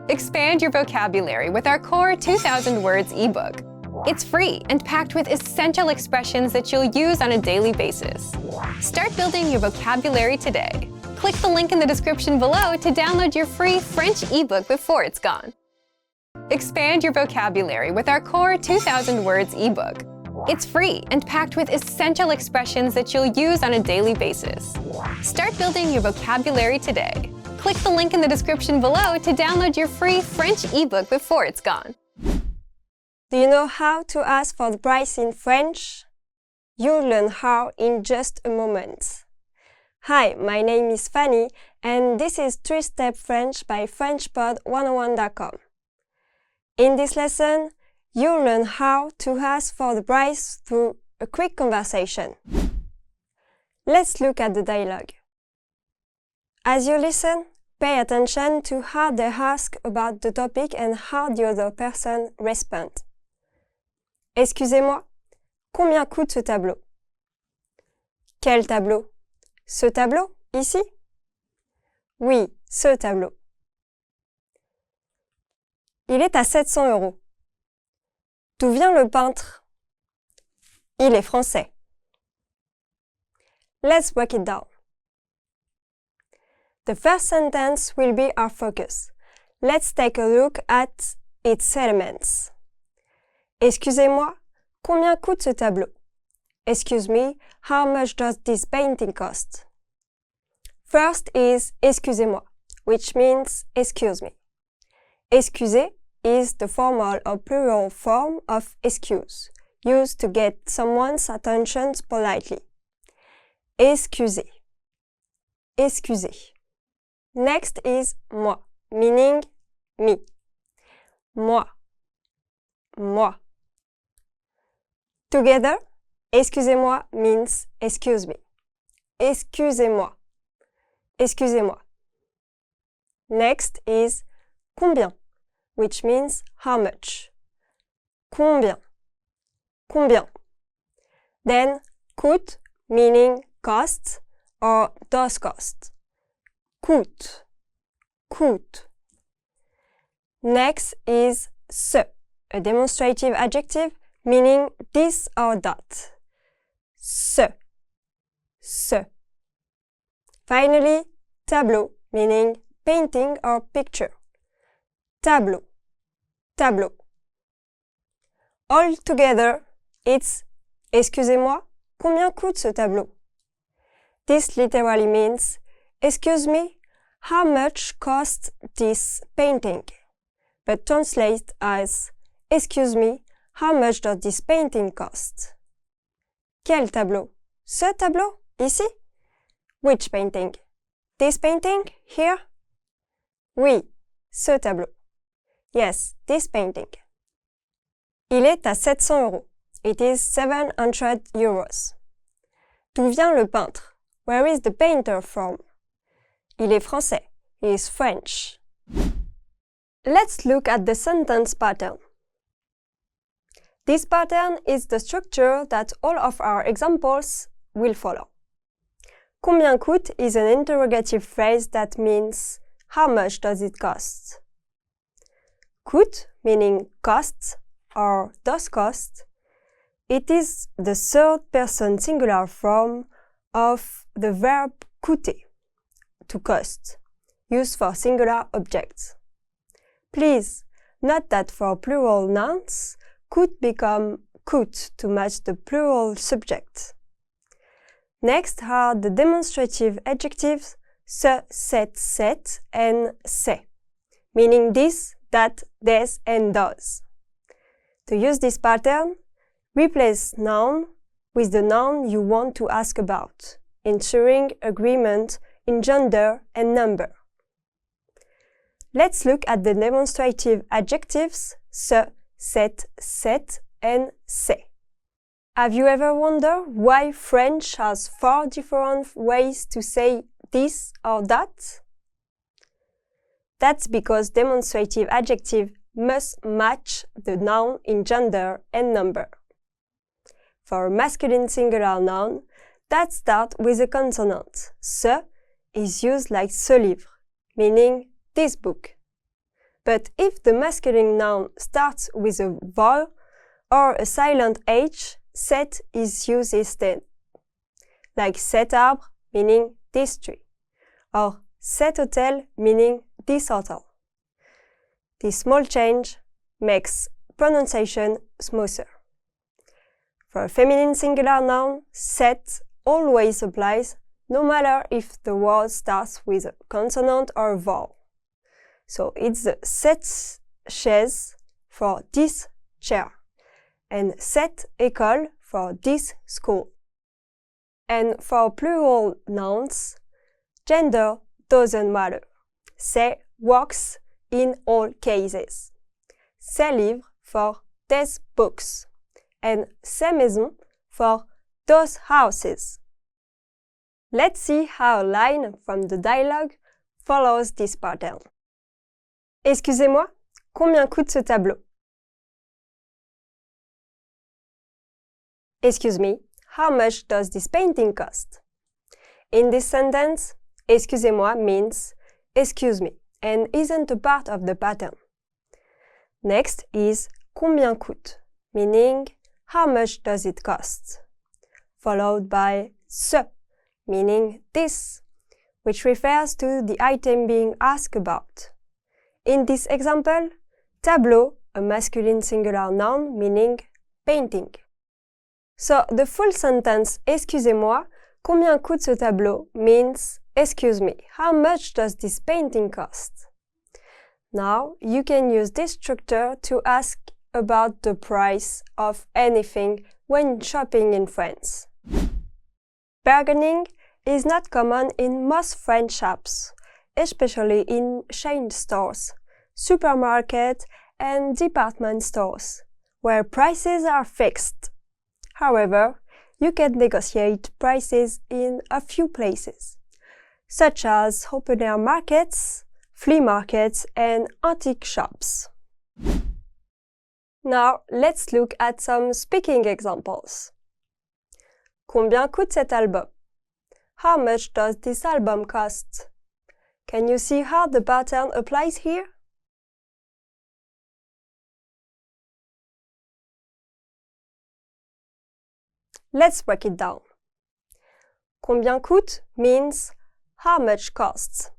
Expand your vocabulary with our Core 2000 Words ebook. It's free and packed with essential expressions that you'll use on a daily basis. Start building your vocabulary today. Click the link in the description below to download your free French ebook before it's gone. Expand your vocabulary with our Core 2000 Words ebook. It's free and packed with essential expressions that you'll use on a daily basis. Start building your vocabulary today. Click the link in the description below to download your free French ebook before it's gone. Do you know how to ask for the price in French? You'll learn how in just a moment. Hi, my name is Fanny, and this is 3-Step French by FrenchPod101.com. In this lesson, you'll learn how to ask for the price through a quick conversation. Let's look at the dialogue. As you listen, pay attention to how they ask about the topic and how the other person responds. Excusez-moi, combien coûte ce tableau? Quel tableau? Ce tableau, ici? Oui, ce tableau. Il est à 700 €. D'où vient le peintre? Il est français. Let's break it down. The first sentence will be our focus. Let's take a look at its elements. Excusez-moi, combien coûte ce tableau? Excuse me, how much does this painting cost? First is excusez-moi, which means excuse me. Excuser is the formal or plural form of excuse, used to get someone's attention politely. Excusez. Excusez. Next is moi, meaning me. Moi. Moi. Together, excusez-moi means excuse me. Excusez-moi. Excusez-moi. Next is combien, which means how much. Combien. Combien. Then coûte, meaning cost or does cost. Coûte. Coûte. Next is ce, a demonstrative adjective meaning this or that. Ce. Ce. Finally, tableau, meaning painting or picture. Tableau. Tableau. All together, it's excusez-moi, combien coûte ce tableau? This literally means excuse me, how much costs this painting? But translate as excuse me, how much does this painting cost? Quel tableau? Ce tableau? Ici? Which painting? This painting? Here? Oui, ce tableau. Yes, this painting. Il est à 700 €. It is 700 euros. D'où vient le peintre? Where is the painter from? Il est français. He is French. Let's look at the sentence pattern. This pattern is the structure that all of our examples will follow. Combien coûte is an interrogative phrase that means how much does it cost? Coûte, meaning costs or does cost, it is the third person singular form of the verb coûter, to cost, used for singular objects. Please note that for plural nouns, could become coûte to match the plural subject. Next are the demonstrative adjectives ce, cet, and c'est, meaning this, that, des, and does. To use this pattern, replace noun with the noun you want to ask about, ensuring agreement in gender and number. Let's look at the demonstrative adjectives ce, cet, and c'est. Have you ever wondered why French has 4 different ways to say this or that? That's because demonstrative adjective must match the noun in gender and number. For a masculine singular noun, that starts with a consonant. Ce is used like ce livre, meaning this book. But if the masculine noun starts with a vowel or a silent H, cet is used instead. Like cet arbre, meaning this tree, or cet hôtel, meaning this hotel. This small change makes pronunciation smoother. For a feminine singular noun, cet always applies, no matter if the word starts with a consonant or a vowel. So it's the cette chaise for this chair, and cette école for this school. And for plural nouns, gender doesn't matter. C'est works in all cases. Ces livres for these books, and ces maisons for those houses. Let's see how a line from the dialogue follows this pattern. Excusez-moi, combien coûte ce tableau? Excuse me, how much does this painting cost? In this sentence, excusez-moi means excuse me and isn't a part of the pattern. Next is combien coûte, meaning how much does it cost? Followed by ce, meaning this, which refers to the item being asked about. In this example, tableau, a masculine singular noun meaning painting. So the full sentence excusez-moi, combien coûte ce tableau means excuse me, how much does this painting cost? Now you can use this structure to ask about the price of anything when shopping in France. Bargaining is not common in most French shops, especially in chain stores, supermarkets, and department stores, where prices are fixed. However, you can negotiate prices in a few places, such as open-air markets, flea markets, and antique shops. Now, let's look at some speaking examples. Combien coûte cet album? How much does this album cost? Can you see how the pattern applies here? Let's break it down. Combien coûte means how much costs,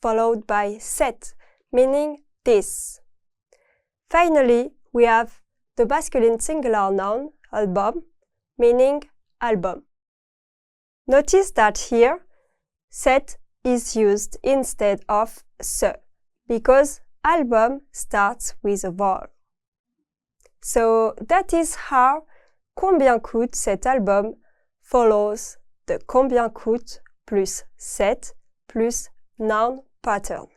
followed by cet, meaning this. Finally, we have the masculine singular noun, album, meaning album. Notice that here, cet is used instead of ce, because album starts with a vowel. So that is how combien coûte cet album follows the combien coûte plus cet plus noun pattern.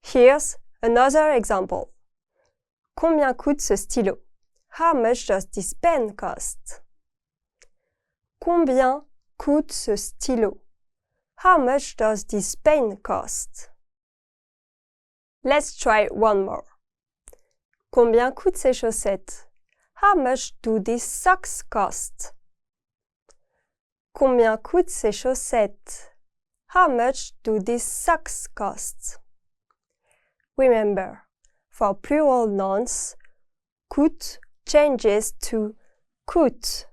Here's another example. Combien coûte ce stylo? How much does this pen cost? Combien coûte ce stylo? How much does this pen cost? Let's try one more. Combien coûtent ces chaussettes? How much do these socks cost? Combien coûtent ces chaussettes? How much do these socks cost? Remember, for plural nouns, coûte changes to coûte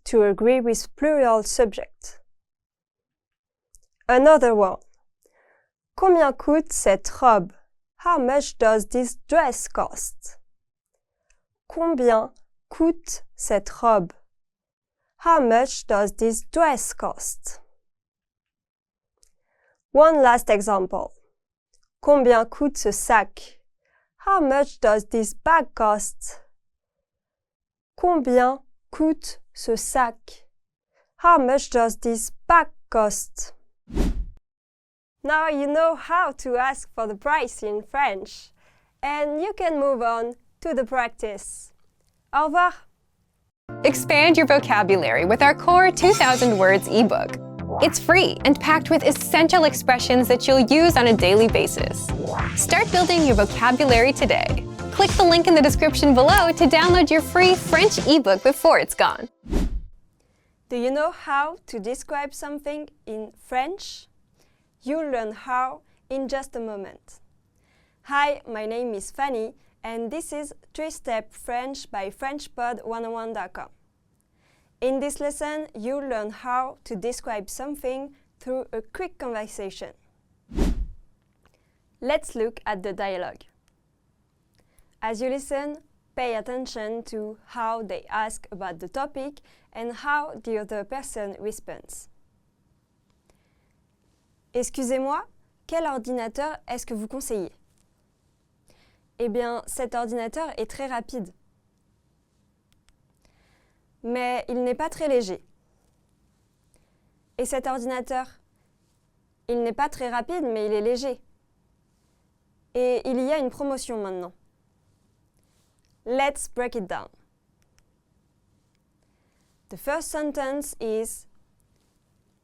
to agree with plural subject. Another one. Combien coûte cette robe? How much does this dress cost? Combien coûte cette robe? How much does this dress cost? One last example. Combien coûte ce sac? How much does this bag cost? Combien coûte ce sac? How much does this bag cost? Now you know how to ask for the price in French, and you can move on to the practice. Au revoir! Expand your vocabulary with our Core 2000 Words ebook. It's free and packed with essential expressions that you'll use on a daily basis. Start building your vocabulary today. Click the link in the description below to download your free French ebook before it's gone. Do you know how to describe something in French? You'll learn how in just a moment. Hi, my name is Fanny, and this is 3-Step French by FrenchPod101.com. In this lesson, you'll learn how to describe something through a quick conversation. Let's look at the dialogue. As you listen, pay attention to how they ask about the topic and how the other person responds. Excusez-moi, quel ordinateur est-ce que vous conseillez? Eh bien, cet ordinateur est très rapide. Mais il n'est pas très léger. Et cet ordinateur, il n'est pas très rapide, mais il est léger. Et il y a une promotion maintenant. Let's break it down. The first sentence is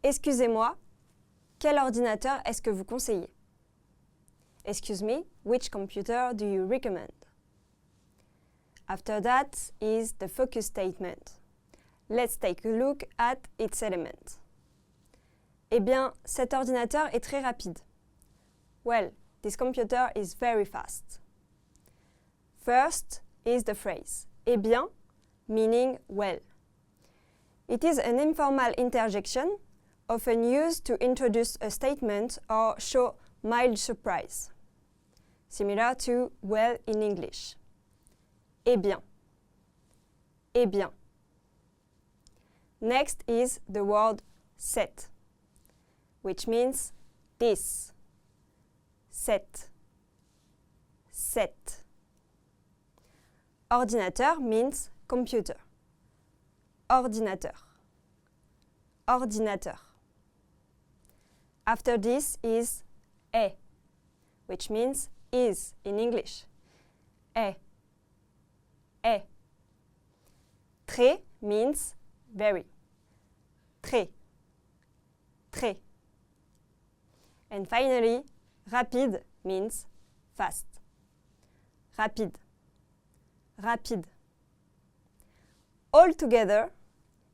Excusez-moi, quel ordinateur est-ce que vous conseillez? Excuse me, which computer do you recommend? After that is the focus statement. Let's take a look at its elements. Eh bien, cet ordinateur est très rapide. Well, this computer is very fast. First is the phrase eh bien, meaning well. It is an informal interjection, often used to introduce a statement or show mild surprise, similar to well in English. Eh bien. Eh bien. Next is the word set, which means this. Set. Set. Ordinateur means computer. Ordinateur. Ordinateur. After this is est, which means is in English. Est. Est. Très means very. Très. Très. And finally, rapide means fast. Rapide. Rapide. All together,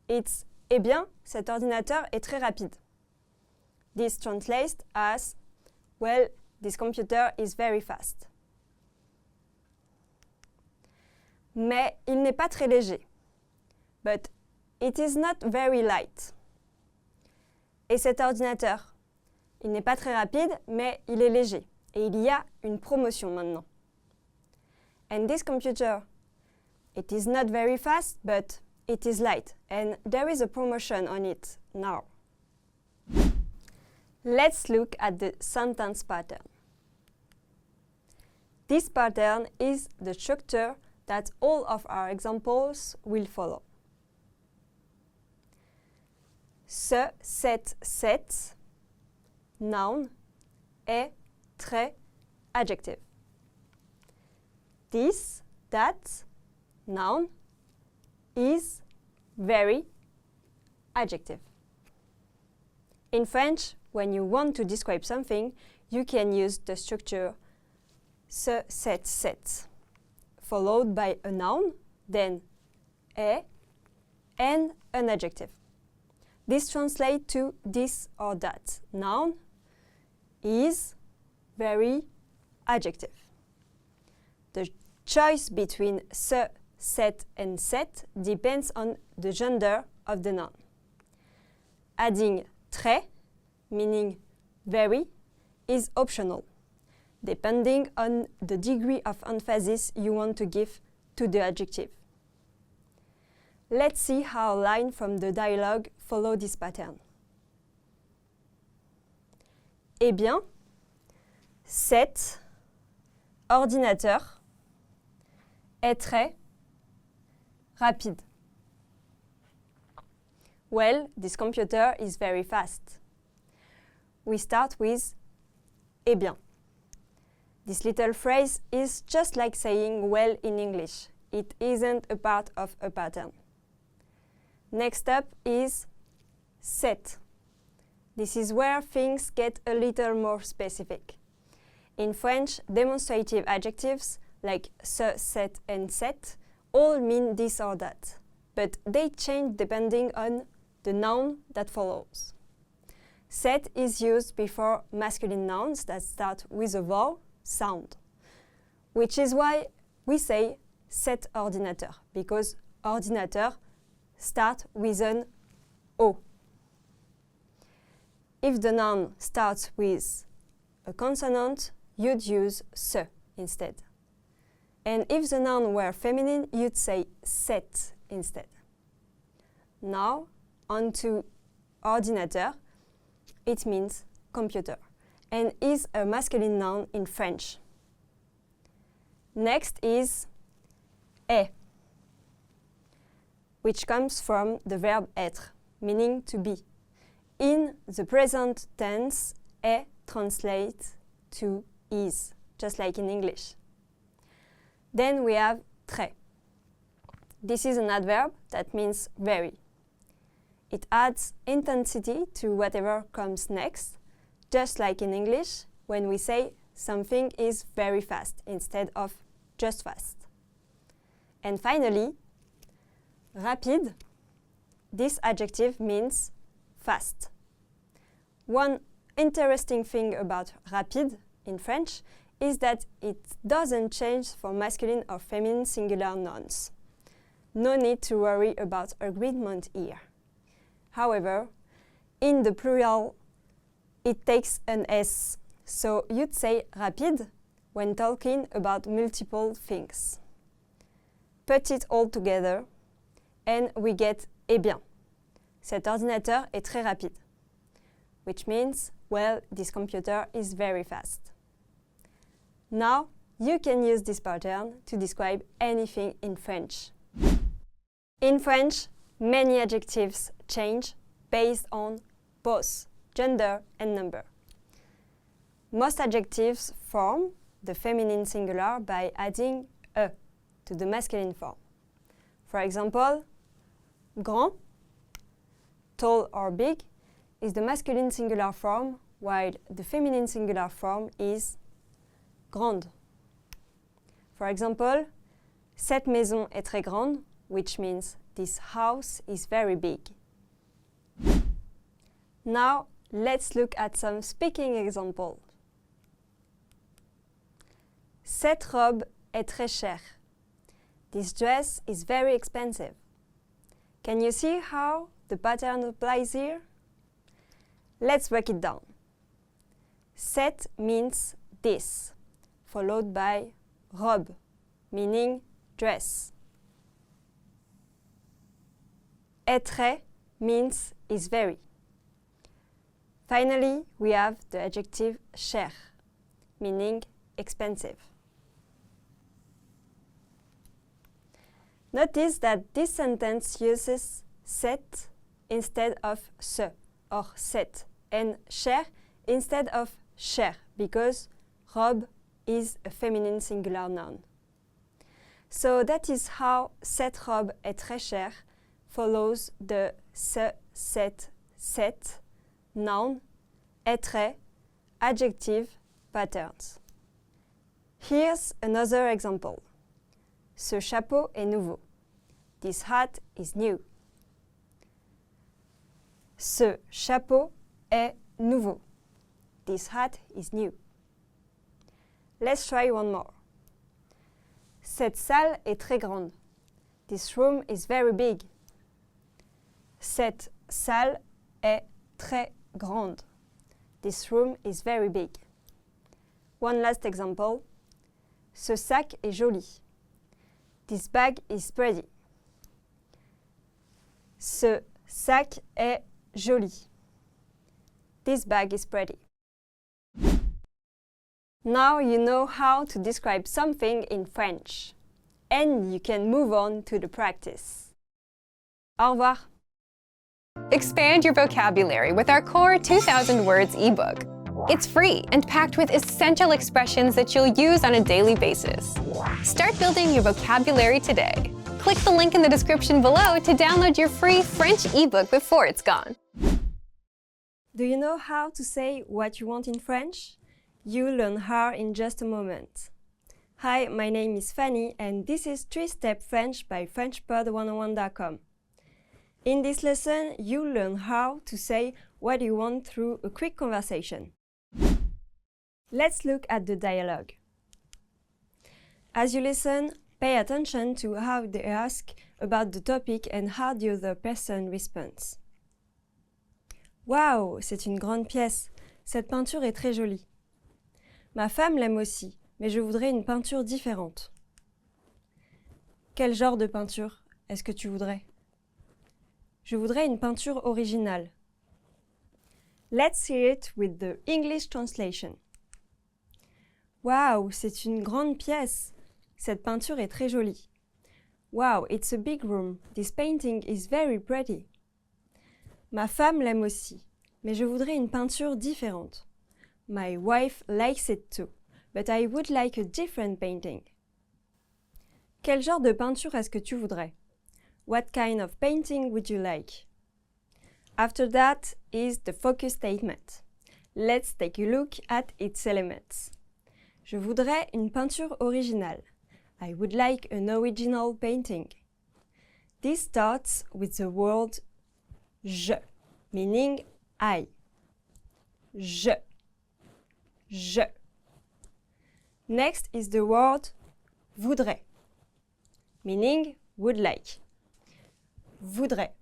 it's eh bien, cet ordinateur est très rapide. This translates as well, this computer is very fast. Mais il n'est pas très léger. But it is not very light. Et cet ordinateur, il n'est pas très rapide, mais il est léger. Et il y a une promotion maintenant. And this computer, it is not very fast, but it is light. And there is a promotion on it now. Let's look at the sentence pattern. This pattern is the structure that all of our examples will follow. Ce, cette, noun, est, très, adjective. This, that, noun, is, very, adjective. In French, when you want to describe something, you can use the structure ce, cette, followed by a noun, then est, and an adjective. This translates to this or that. Noun, is, very, adjective. The choice between ce, cette, and set depends on the gender of the noun. Adding très, meaning very, is optional, depending on the degree of emphasis you want to give to the adjective. Let's see how lines from the dialogue follow this pattern. Eh bien, cet ordinateur est très rapide. Well, this computer is very fast. We start with eh bien. This little phrase is just like saying well in English. It isn't a part of a pattern. Next up is set. This is where things get a little more specific. In French, demonstrative adjectives like ce, cette, and set all mean this or that, but they change depending on the noun that follows. Set is used before masculine nouns that start with a vowel sound, which is why we say cet ordinateur, because ordinateur starts with an O. If the noun starts with a consonant, you'd use se instead. And if the noun were feminine, you'd say set instead. Now, on to ordinateur. It means computer and is a masculine noun in French. Next is est, which comes from the verb être, meaning to be. In the present tense, est translates to is, just like in English. Then we have très. This is an adverb that means very. It adds intensity to whatever comes next, just like in English when we say something is very fast instead of just fast. And finally, rapide. This adjective means fast. One interesting thing about rapide in French is that it doesn't change for masculine or feminine singular nouns. No need to worry about agreement here. However, in the plural, it takes an S, so you'd say rapide when talking about multiple things. Put it all together, and we get eh bien. Cet ordinateur est très rapide, which means, well, this computer is very fast. Now, you can use this pattern to describe anything in French. In French, many adjectives change based on both gender and number. Most adjectives form the feminine singular by adding e to the masculine form. For example, grand, tall or big, is the masculine singular form, while the feminine singular form is grande. For example, cette maison est très grande, which means this house is very big. Now, let's look at some speaking examples. Cette robe est très chère. This dress is very expensive. Can you see how the pattern applies here? Let's break it down. Cette means this, followed by robe, meaning dress. Est très means is very. Finally, we have the adjective cher, meaning expensive. Notice that this sentence uses cette instead of ce or cette, and cher instead of cher, because robe is a feminine singular noun. So that is how cette robe est très chère follows the ce, cette, cette, noun, est très, adjective patterns. Here's another example. Ce chapeau est nouveau. This hat is new. Ce chapeau est nouveau. This hat is new. Let's try one more. Cette salle est très grande. This room is very big. Cette salle est très grande. This room is very big. One last example. Ce sac est joli. This bag is pretty. Ce sac est joli. This bag is pretty. Now you know how to describe something in French. And you can move on to the practice. Au revoir. Expand your vocabulary with our Core 2000 Words ebook. It's free and packed with essential expressions that you'll use on a daily basis. Start building your vocabulary today. Click the link in the description below to download your free French ebook before it's gone. Do you know how to say what you want in French? You'll learn how in just a moment. Hi, my name is Fanny and this is 3-Step French by FrenchPod101.com. In this lesson, you'll learn how to say what you want through a quick conversation. Let's look at the dialogue. As you listen, pay attention to how they ask about the topic and how the other person responds. Waouh, c'est une grande pièce. Cette peinture est très jolie. Ma femme l'aime aussi, mais je voudrais une peinture différente. Quel genre de peinture est-ce que tu voudrais? Je voudrais une peinture originale. Let's hear it with the English translation. Wow, c'est une grande pièce. Cette peinture est très jolie. Wow, it's a big room. This painting is very pretty. Ma femme l'aime aussi, mais je voudrais une peinture différente. My wife likes it too, but I would like a different painting. Quel genre de peinture est-ce que tu voudrais? What kind of painting would you like? After that is the focus statement. Let's take a look at its elements. Je voudrais une peinture originale. I would like an original painting. This starts with the word je, meaning I. Je. Je. Next is the word voudrais, meaning would like. Voudrais.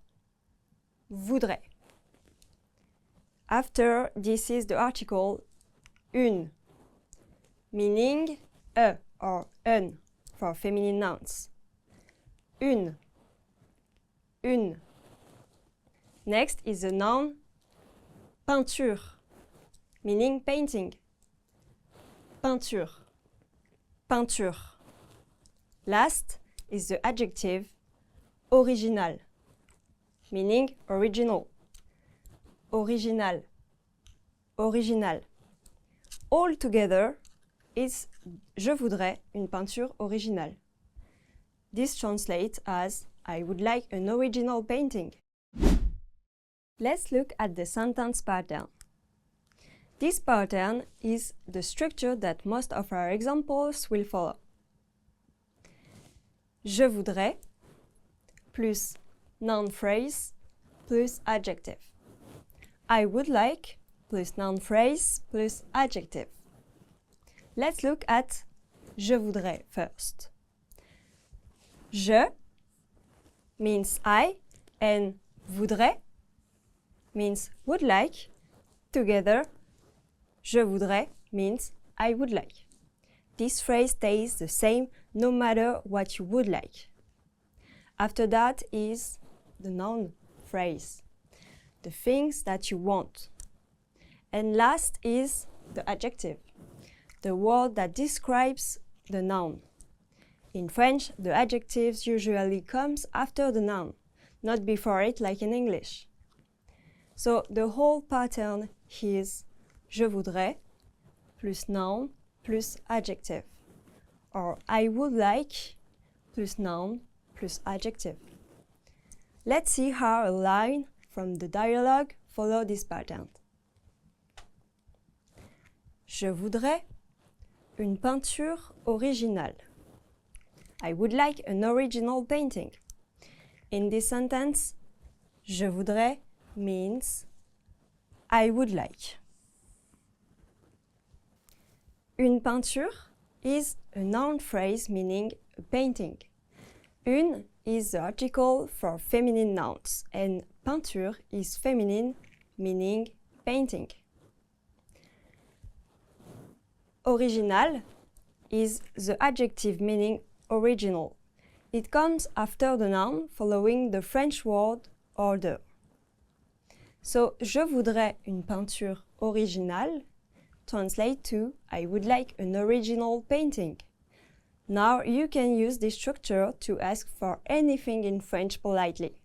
Voudrais. After, this is the article une, meaning a or un for feminine nouns. Une. Une. Next is the noun peinture, meaning painting. Peinture. Peinture. Last is the adjective original, meaning original. Original. Original. All together is je voudrais une peinture originale. This translates as I would like an original painting. Let's look at the sentence pattern. This pattern is the structure that most of our examples will follow. Je voudrais plus noun phrase plus adjective. I would like plus noun phrase plus adjective. Let's look at je voudrais first. Je means I and voudrais means would like. Together, je voudrais means I would like. This phrase stays the same no matter what you would like. After that is the noun phrase, the things that you want. And last is the adjective, the word that describes the noun. In French, the adjectives usually comes after the noun, not before it like in English. So the whole pattern is je voudrais plus noun plus adjective, or I would like plus noun plus adjective. Let's see how a line from the dialogue follow this pattern. Je voudrais une peinture originale. I would like an original painting. In this sentence, je voudrais means I would like. Une peinture is a noun phrase meaning a painting. Une is the article for feminine nouns and peinture is feminine meaning painting. Original is the adjective meaning original. It comes after the noun following the French word order. So, je voudrais une peinture originale translate to I would like an original painting. Now you can use this structure to ask for anything in French politely.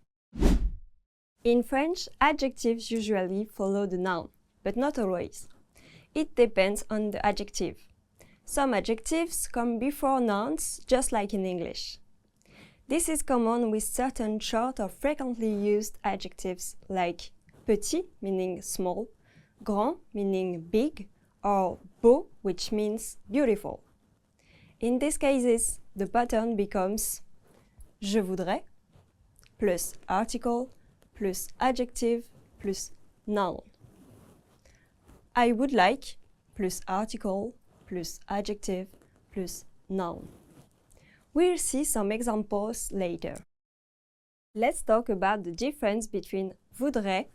In French, adjectives usually follow the noun, but not always. It depends on the adjective. Some adjectives come before nouns, just like in English. This is common with certain short or frequently used adjectives like petit, meaning small, grand, meaning big, or beau, which means beautiful. In these cases, the pattern becomes je voudrais plus article plus adjective plus noun. I would like plus article plus adjective plus noun. We'll see some examples later. Let's talk about the difference between voudrais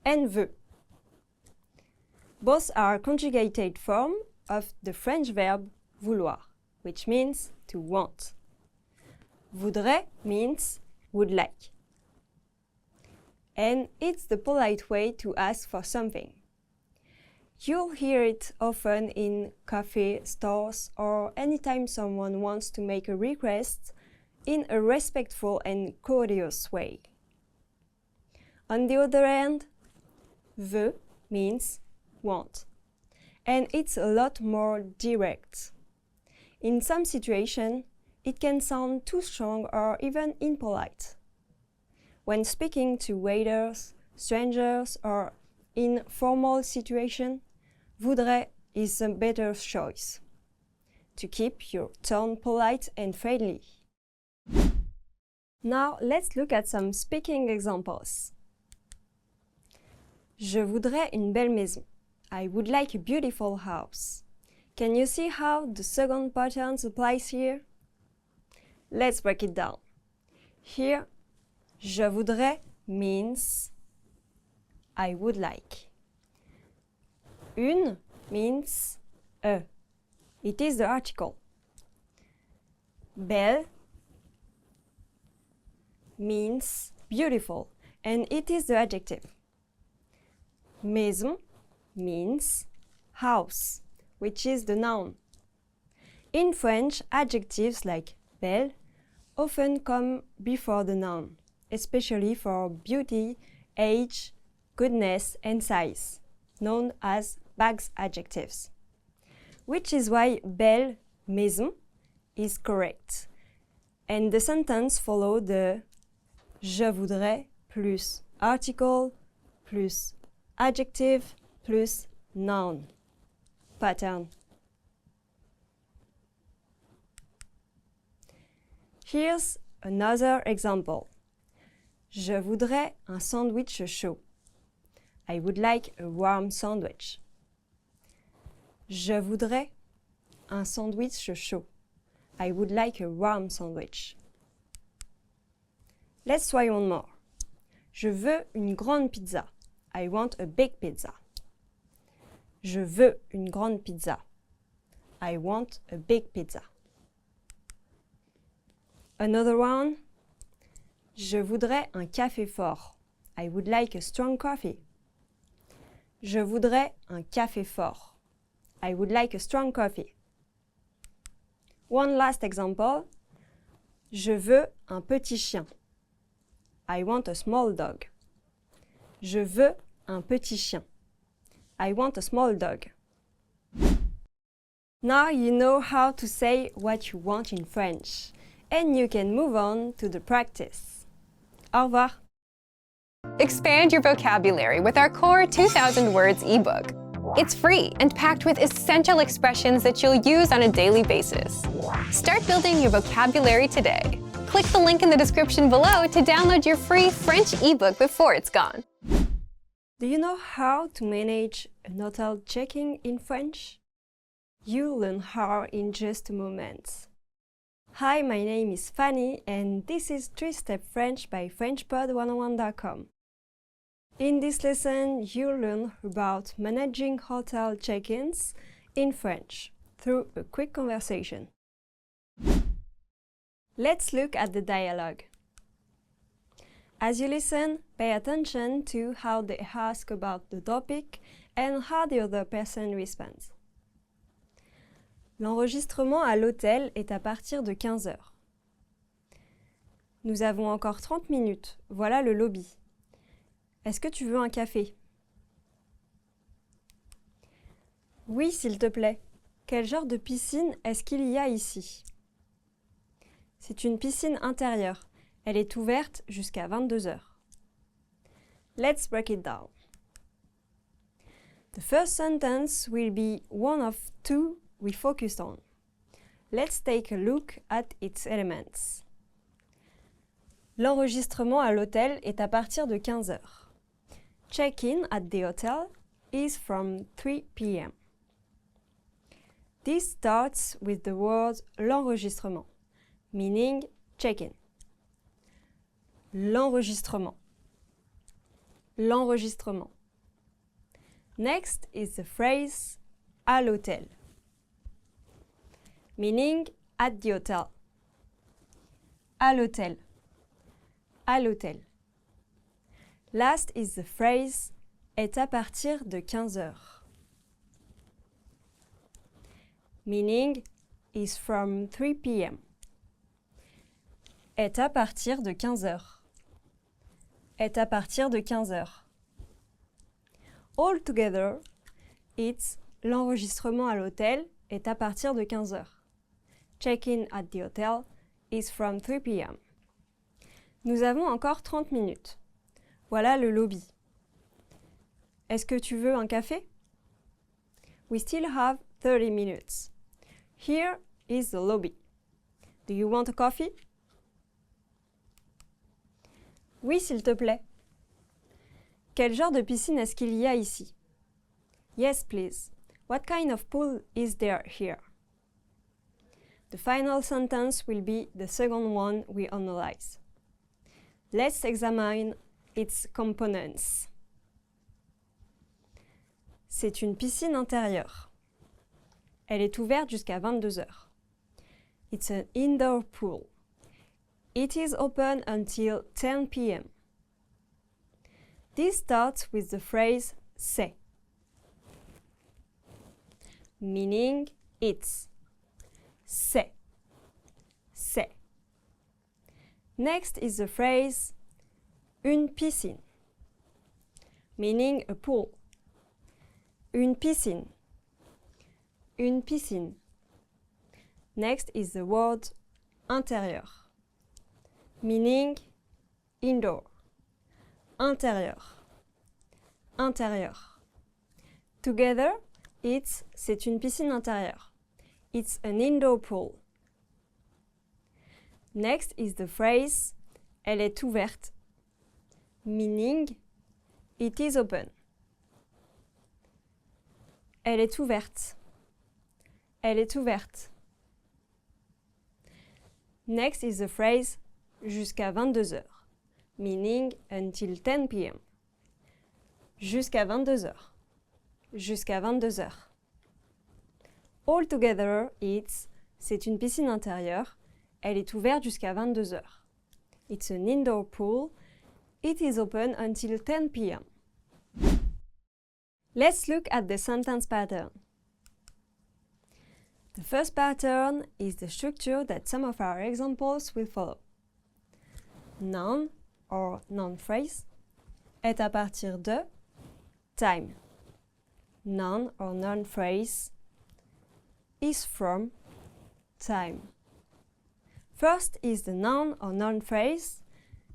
and veut. Both are conjugated form of the French verb vouloir, which means to want. Voudrais means would like. And it's the polite way to ask for something. You'll hear it often in cafe stores or anytime someone wants to make a request in a respectful and courteous way. On the other hand, veut means want, and it's a lot more direct. In some situations, it can sound too strong or even impolite. When speaking to waiters, strangers, or in formal situations, voudrais is a better choice to keep your tone polite and friendly. Now let's look at some speaking examples. Je voudrais une belle maison. I would like a beautiful house. Can you see how the second pattern applies here? Let's break it down. Here, je voudrais means I would like. Une means a. It is the article. Belle means beautiful, and it is the adjective. Maison means house, which is the noun. In French, adjectives like belle often come before the noun, especially for beauty, age, goodness, and size, known as bags adjectives. Which is why belle, maison, is correct. And the sentence follows the je voudrais plus article plus adjective plus noun pattern. Here's another example. Je voudrais un sandwich chaud. I would like a warm sandwich. Je voudrais un sandwich chaud. I would like a warm sandwich. Let's try one more. Je veux une grande pizza. I want a big pizza. Je veux une grande pizza. I want a big pizza. Another one. Je voudrais un café fort. I would like a strong coffee. Je voudrais un café fort. I would like a strong coffee. One last example. Je veux un petit chien. I want a small dog. Je veux un petit chien. I want a small dog. Now you know how to say what you want in French, and you can move on to the practice. Au revoir. Expand your vocabulary with our Core 2000 Words ebook. It's free and packed with essential expressions that you'll use on a daily basis. Start building your vocabulary today. Click the link in the description below to download your free French ebook before it's gone. Do you know how to manage an hotel check-in in French? You'll learn how in just a moment. Hi, my name is Fanny, and this is 3-Step French by FrenchPod101.com. In this lesson, you'll learn about managing hotel check-ins in French through a quick conversation. Let's look at the dialogue. As you listen, pay attention to how they ask about the topic and how the other person responds. L'enregistrement à l'hôtel est à partir de 15 heures. Nous avons encore 30 minutes. Voilà le lobby. Est-ce que tu veux un café? Oui, s'il te plaît. Quel genre de piscine est-ce qu'il y a ici? C'est une piscine intérieure. Elle est ouverte jusqu'à 22 heures. Let's break it down. The first sentence will be one of two we focused on. Let's take a look at its elements. L'enregistrement à l'hôtel est à partir de 15 heures. Check-in at the hotel is from 3 p.m. This starts with the word l'enregistrement, meaning check-in. L'enregistrement. L'enregistrement. Next is the phrase à l'hôtel, meaning at the hotel. À l'hôtel. À l'hôtel. Last is the phrase est à partir de 15 heures, meaning is from 3 p.m. Est à partir de 15 heures. Est à partir de 15 heures. All together, it's l'enregistrement à l'hôtel est à partir de 15 heures. Check-in at the hotel is from 3 p.m. Nous avons encore 30 minutes. Voilà le lobby. Est-ce que tu veux un café? We still have 30 minutes. Here is the lobby. Do you want a coffee? Oui, s'il te plaît. Quel genre de piscine est-ce qu'il y a ici? Yes, please. What kind of pool is there here? The final sentence will be the second one we analyze. Let's examine its components. C'est une piscine intérieure. Elle est ouverte jusqu'à 22 heures. It's an indoor pool. It is open until 10 p.m. This starts with the phrase c'est, meaning it's. C'est. C'est. Next is the phrase une piscine, meaning a pool. Une piscine. Une piscine. Next is the word intérieur, meaning indoor. Intérieur. Intérieur. Together, c'est une piscine intérieure. It's an indoor pool. Next is the phrase elle est ouverte, meaning it is open. Elle est ouverte. Elle est ouverte. Next is the phrase jusqu'à 22 heures, meaning until 10 p.m. Jusqu'à 22 heures. Jusqu'à 22 heures. All together, c'est une piscine intérieure. Elle est ouverte jusqu'à 22 heures. It's an indoor pool. It is open until 10 p.m. Let's look at the sentence pattern. The first pattern is the structure that some of our examples will follow. Noun or noun phrase est à partir de time. Noun or noun phrase is from time. First is the noun or noun phrase.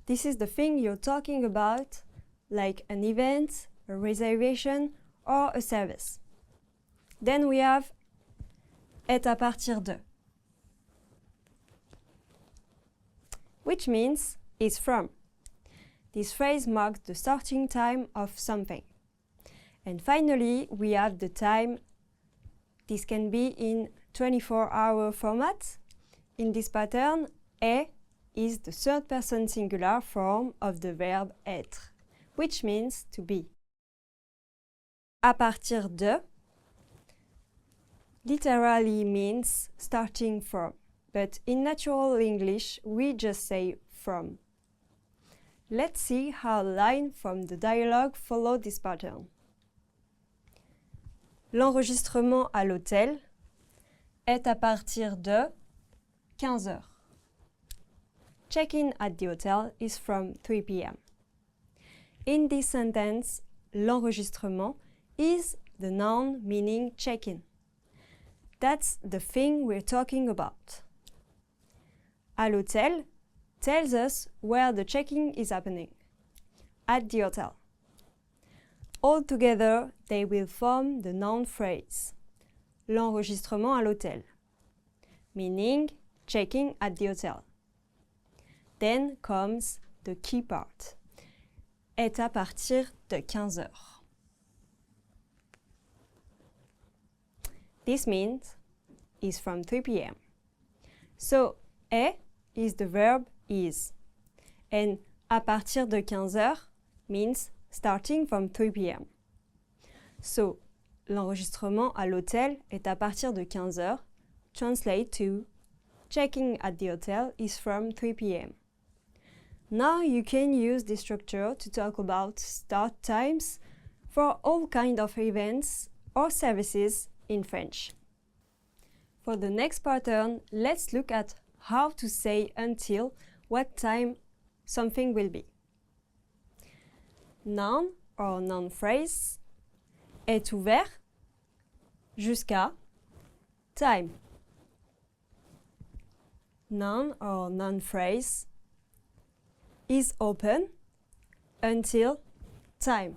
This is the thing you're talking about, like an event, a reservation, or a service. Then we have est à partir de, which means is from. This phrase marks the starting time of something. And finally, we have the time. This can be in 24-hour format. In this pattern, est is the third person singular form of the verb être, which means to be. À partir de literally means starting from, but in natural English, we just say from. Let's see how the line from the dialogue follow this pattern. L'enregistrement à l'hôtel est à partir de 15 heures. Check-in at the hotel is from 3 p.m. In this sentence, l'enregistrement is the noun meaning check-in. That's the thing we're talking about. À l'hôtel tells us where the check-in is happening. At the hotel. All together, they will form the noun phrase. L'enregistrement à l'hôtel. Meaning checking at the hotel. Then comes the key part. est à partir de 15 heures. This means is from 3 p.m. So, est is the verb is. And à partir de 15 heures means starting from 3 p.m. So, l'enregistrement à l'hôtel est à partir de 15 heures. Translate to checking at the hotel is from 3 p.m. Now you can use this structure to talk about start times for all kinds of events or services in French. For the next pattern, let's look at how to say until what time something will be. Noun or noun phrase est ouvert jusqu'à time. Noun or noun phrase is open until time.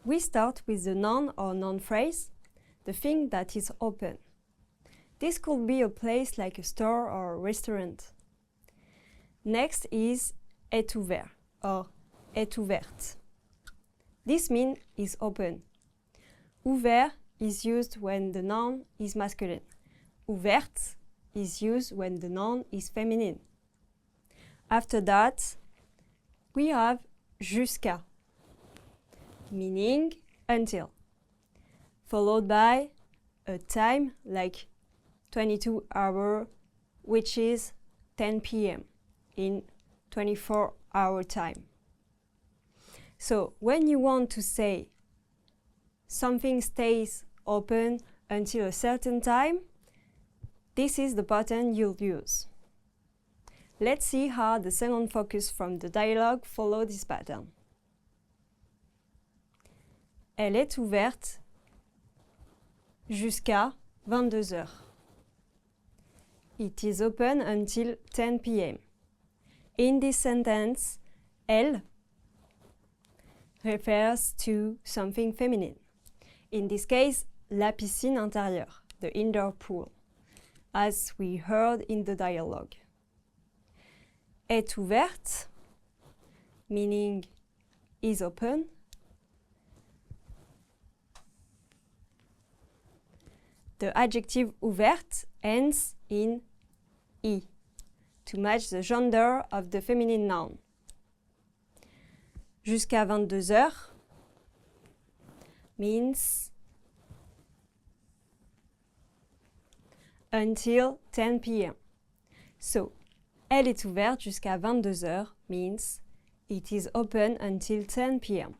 We start with the noun or noun phrase, the thing that is open. This could be a place like a store or a restaurant. Next is est ouvert or est ouverte. This means is open. Ouvert is used when the noun is masculine. Ouverte is used when the noun is feminine. After that, we have jusqu'à, meaning until, followed by a time like 22 hours, which is 10 p.m. in 24-hour time. So when you want to say something stays open until a certain time, this is the pattern you'll use. Let's see how the second focus from the dialogue follows this pattern. Elle est ouverte jusqu'à 22 heures. It is open until 10 p.m. In this sentence, elle refers to something feminine. In this case, la piscine intérieure, the indoor pool, as we heard in the dialogue. Est ouverte, meaning is open. The adjective ouverte ends in I to match the gender of the feminine noun. Jusqu'à 22 heures means until 10 p.m. So, elle est ouverte jusqu'à 22 heures means it is open until 10 p.m.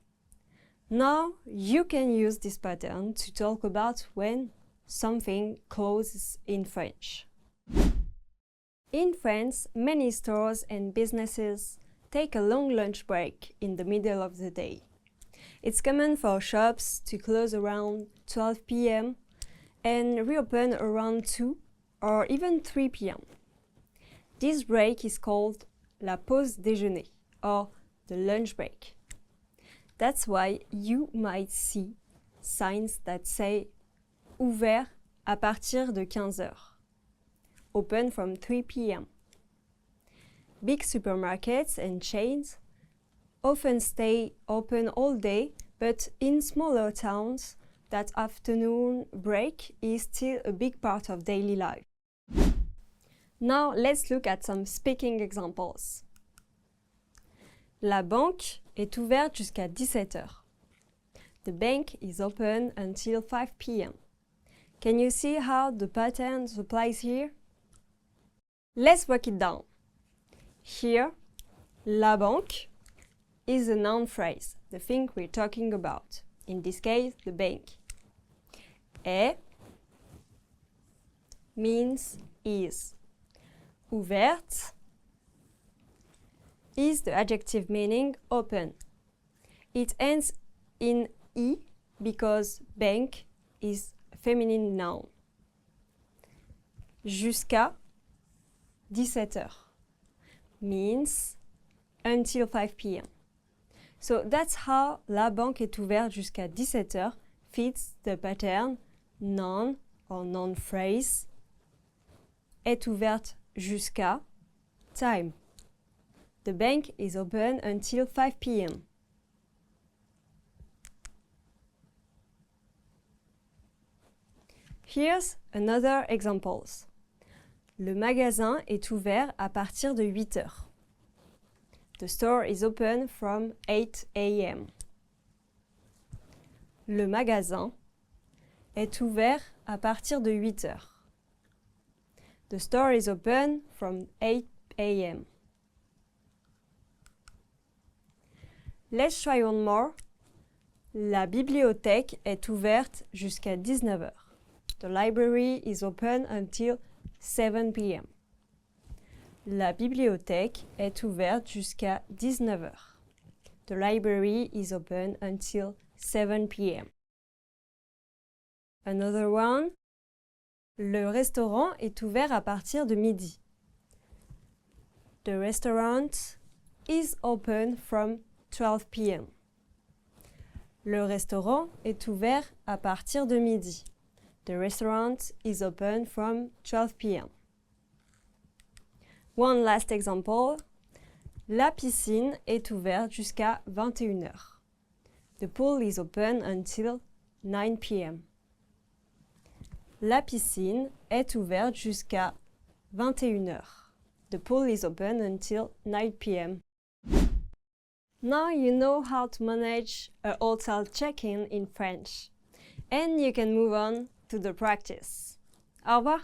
Now you can use this pattern to talk about when something closes in French. In France, many stores and businesses take a long lunch break in the middle of the day. It's common for shops to close around 12 p.m. and reopen around 2 or even 3 p.m. This break is called la pause déjeuner or the lunch break. That's why you might see signs that say ouvert à partir de 15 heures, open from 3 p.m. Big supermarkets and chains often stay open all day, but in smaller towns, that afternoon break is still a big part of daily life. Now let's look at some speaking examples. La banque est ouverte jusqu'à 17 heures. The bank is open until 5 p.m. Can you see how the pattern applies here? Let's break it down. Here, la banque is a noun phrase, the thing we're talking about. In this case, the bank. Est means is. Ouverte is the adjective meaning open. It ends in I because bank is a feminine noun. Jusqu'à 17 heures means until 5 p.m. So that's how la banque est ouverte jusqu'à 17 heures fits the pattern noun or noun phrase est ouverte jusqu'à time. The bank is open until 5 p.m. Here's another examples. Le magasin est ouvert à partir de 8 heures. The store is open from 8 a.m. Le magasin est ouvert à partir de 8 heures. The store is open from 8 a.m. Let's try one more. La bibliothèque est ouverte jusqu'à 19 heures. The library is open until 7 p.m. La bibliothèque est ouverte jusqu'à 19 heures. The library is open until 7 p.m. Another one. Le restaurant est ouvert à partir de midi. The restaurant is open from 12 p.m. Le restaurant est ouvert à partir de midi. The restaurant is open from 12 p.m. One last example. La piscine est ouverte jusqu'à 21 heures. The pool is open until 9 p.m. La piscine est ouverte jusqu'à 21 heures. The pool is open until 9 p.m. Now you know how to manage a hotel check-in in French. And you can move on to the practice. Au revoir!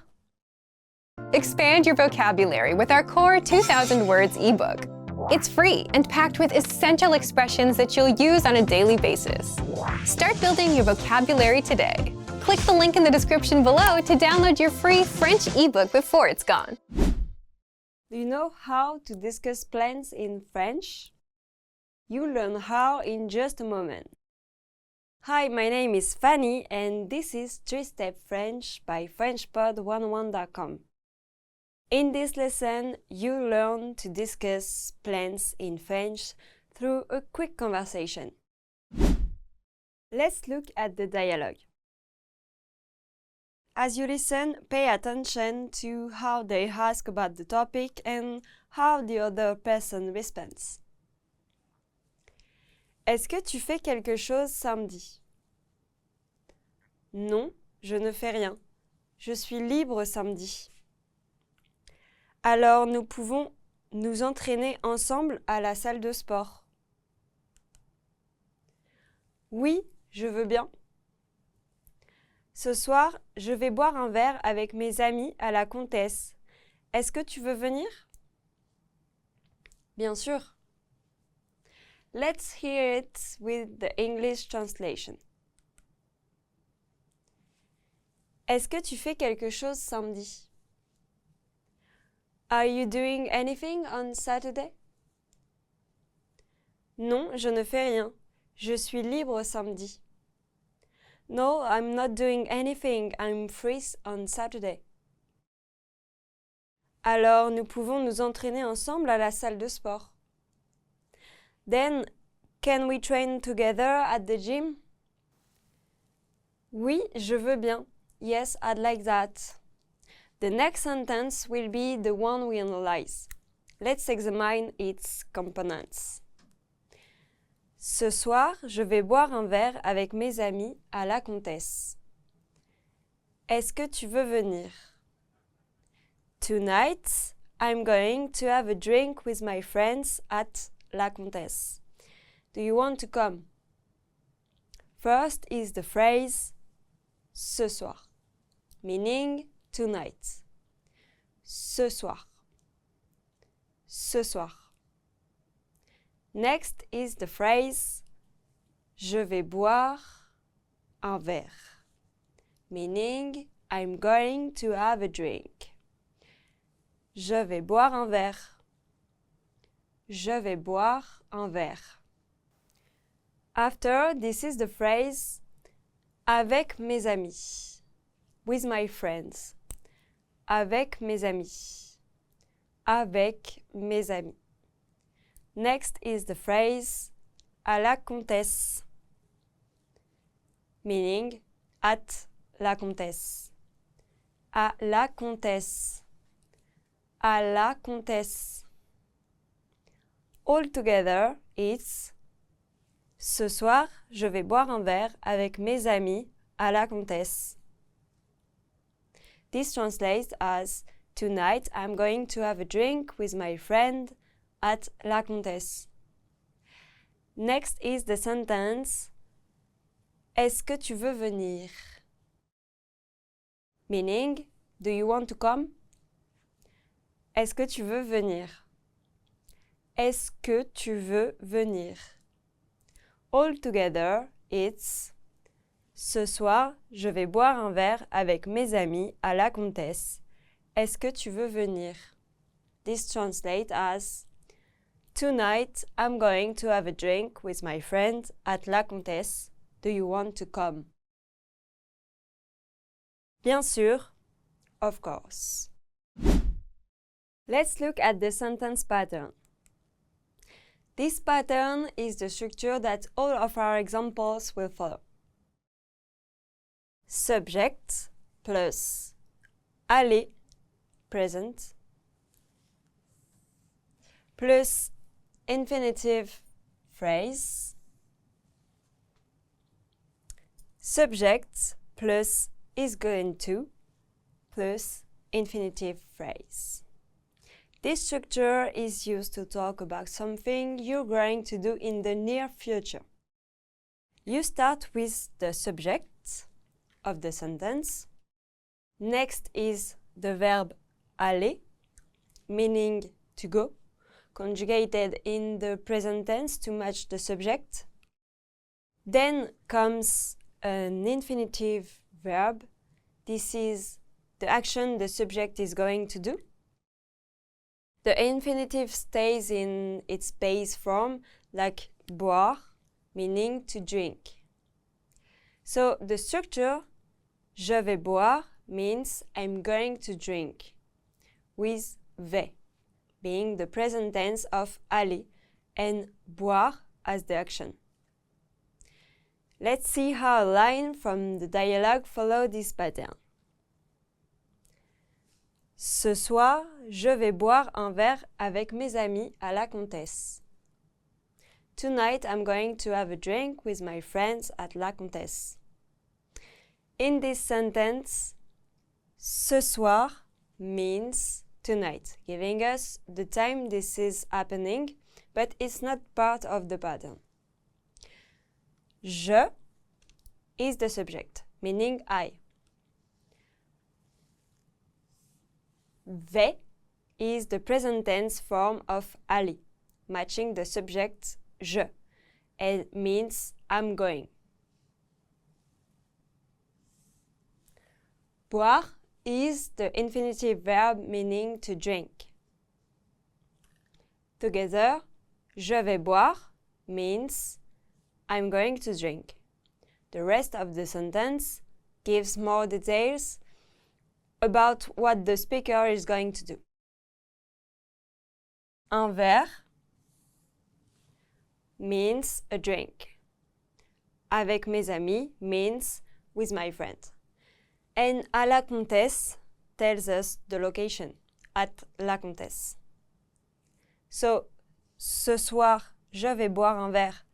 Expand your vocabulary with our Core 2000 Words ebook. It's free and packed with essential expressions that you'll use on a daily basis. Start building your vocabulary today. Click the link in the description below to download your free French ebook before it's gone. Do you know how to discuss plans in French? You'll learn how in just a moment. Hi, my name is Fanny and this is 3-Step French by FrenchPod11.com. In this lesson, you'll learn to discuss plans in French through a quick conversation. Let's look at the dialogue. As you listen, pay attention to how they ask about the topic and how the other person responds. Est-ce que tu fais quelque chose samedi? Non, je ne fais rien. Je suis libre samedi. Alors nous pouvons nous entraîner ensemble à la salle de sport. Oui, je veux bien. Ce soir, je vais boire un verre avec mes amis à la Comtesse. Est-ce que tu veux venir? Bien sûr. Let's hear it with the English translation. Est-ce que tu fais quelque chose samedi? Are you doing anything on Saturday? Non, je ne fais rien. Je suis libre samedi. No, I'm not doing anything. I'm free on Saturday. Alors, nous pouvons nous entraîner ensemble à la salle de sport. Then, can we train together at the gym? Oui, je veux bien. Yes, I'd like that. The next sentence will be the one we analyze. Let's examine its components. Ce soir, je vais boire un verre avec mes amis à la Comtesse. Est-ce que tu veux venir? Tonight, I'm going to have a drink with my friends at La Comtesse. Do you want to come? First is the phrase ce soir, meaning tonight. Ce soir. Ce soir. Next is the phrase je vais boire un verre, meaning I'm going to have a drink. Je vais boire un verre. Je vais boire un verre. After, this is the phrase avec mes amis, with my friends. Avec mes amis. Avec mes amis. Next is the phrase à la Comtesse, meaning at la Comtesse. À la Comtesse. À la Comtesse. All together, it's ce soir, je vais boire un verre avec mes amis à la Comtesse. This translates as tonight I'm going to have a drink with my friend at La Comtesse. Next is the sentence Est-ce que tu veux venir? Meaning, do you want to come? Est-ce que tu veux venir? Est-ce que tu veux venir? All together, it's ce soir, je vais boire un verre avec mes amis à la Comtesse. Est-ce que tu veux venir? This translates as tonight I'm going to have a drink with my friend at La Comtesse. Do you want to come? Bien sûr, of course. Let's look at the sentence pattern. This pattern is the structure that all of our examples will follow. Subject plus aller, present, plus infinitive phrase, subject plus is going to, plus infinitive phrase. This structure is used to talk about something you're going to do in the near future. You start with the subject of the sentence. Next is the verb aller, meaning to go, conjugated in the present tense to match the subject. Then comes an infinitive verb. This is the action the subject is going to do. The infinitive stays in its base form, like boire, meaning to drink. So the structure je vais boire means I'm going to drink, with vais being the present tense of aller and boire as the action. Let's see how a line from the dialogue follows this pattern. Ce soir, je vais boire un verre avec mes amis à la Comtesse. Tonight, I'm going to have a drink with my friends at La Comtesse. In this sentence, ce soir means tonight, giving us the time this is happening, but it's not part of the pattern. Je is the subject, meaning I. Vais is the present tense form of aller, matching the subject je, and means I'm going. Boire is the infinitive verb meaning to drink. Together, je vais boire means I'm going to drink. The rest of the sentence gives more details about what the speaker is going to do. Un verre means a drink. Avec mes amis means with my friend. And à la Comtesse tells us the location, at La Comtesse. So, ce soir, je vais boire un verre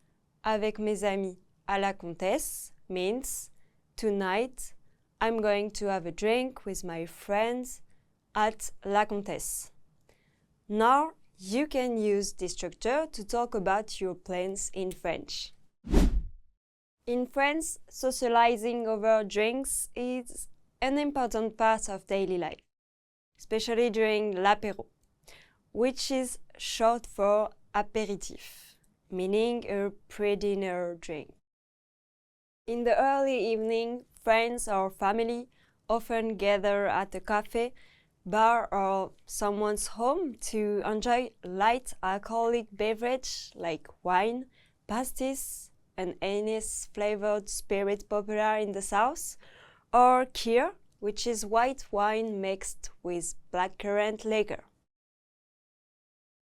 avec mes amis à La Comtesse means tonight, I'm going to have a drink with my friends at La Comtesse. Now, you can use this structure to talk about your plans in French. In France, socializing over drinks is an important part of daily life, especially during l'apéro, which is short for apéritif, meaning a pre-dinner drink. In the early evening, friends or family often gather at a cafe, bar or someone's home to enjoy light alcoholic beverage like wine, pastis, an anise-flavored spirit popular in the south, or kir, which is white wine mixed with blackcurrant liquor.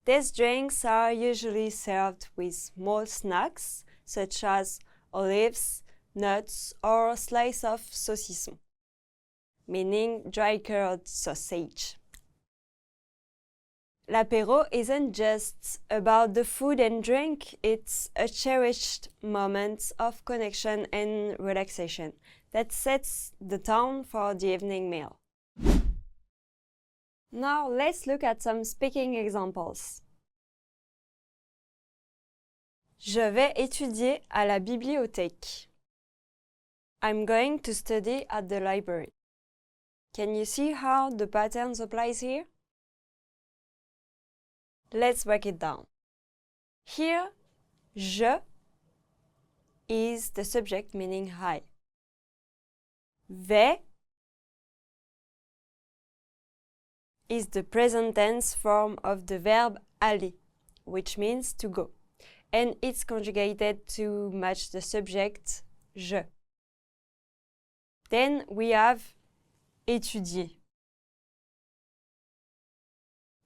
These drinks are usually served with small snacks such as olives, nuts, or a slice of saucisson, meaning dry-cured sausage. L'apéro isn't just about the food and drink, it's a cherished moment of connection and relaxation that sets the tone for the evening meal. Now let's look at some speaking examples. Je vais étudier à la bibliothèque. I'm going to study at the library. Can you see how the pattern applies here? Let's break it down. Here, je is the subject meaning I. Vais is the present tense form of the verb aller, which means to go, and it's conjugated to match the subject je. Then we have étudier,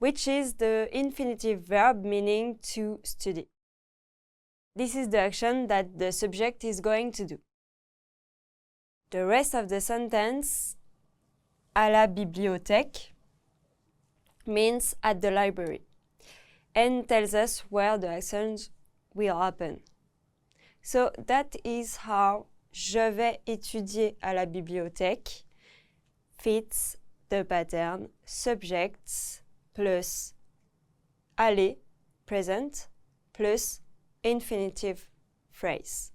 which is the infinitive verb meaning to study. This is the action that the subject is going to do. The rest of the sentence, à la bibliothèque, means at the library, and tells us where the action will happen. So that is how je vais étudier à la bibliothèque fits the pattern subjects plus aller, present, plus infinitive phrase.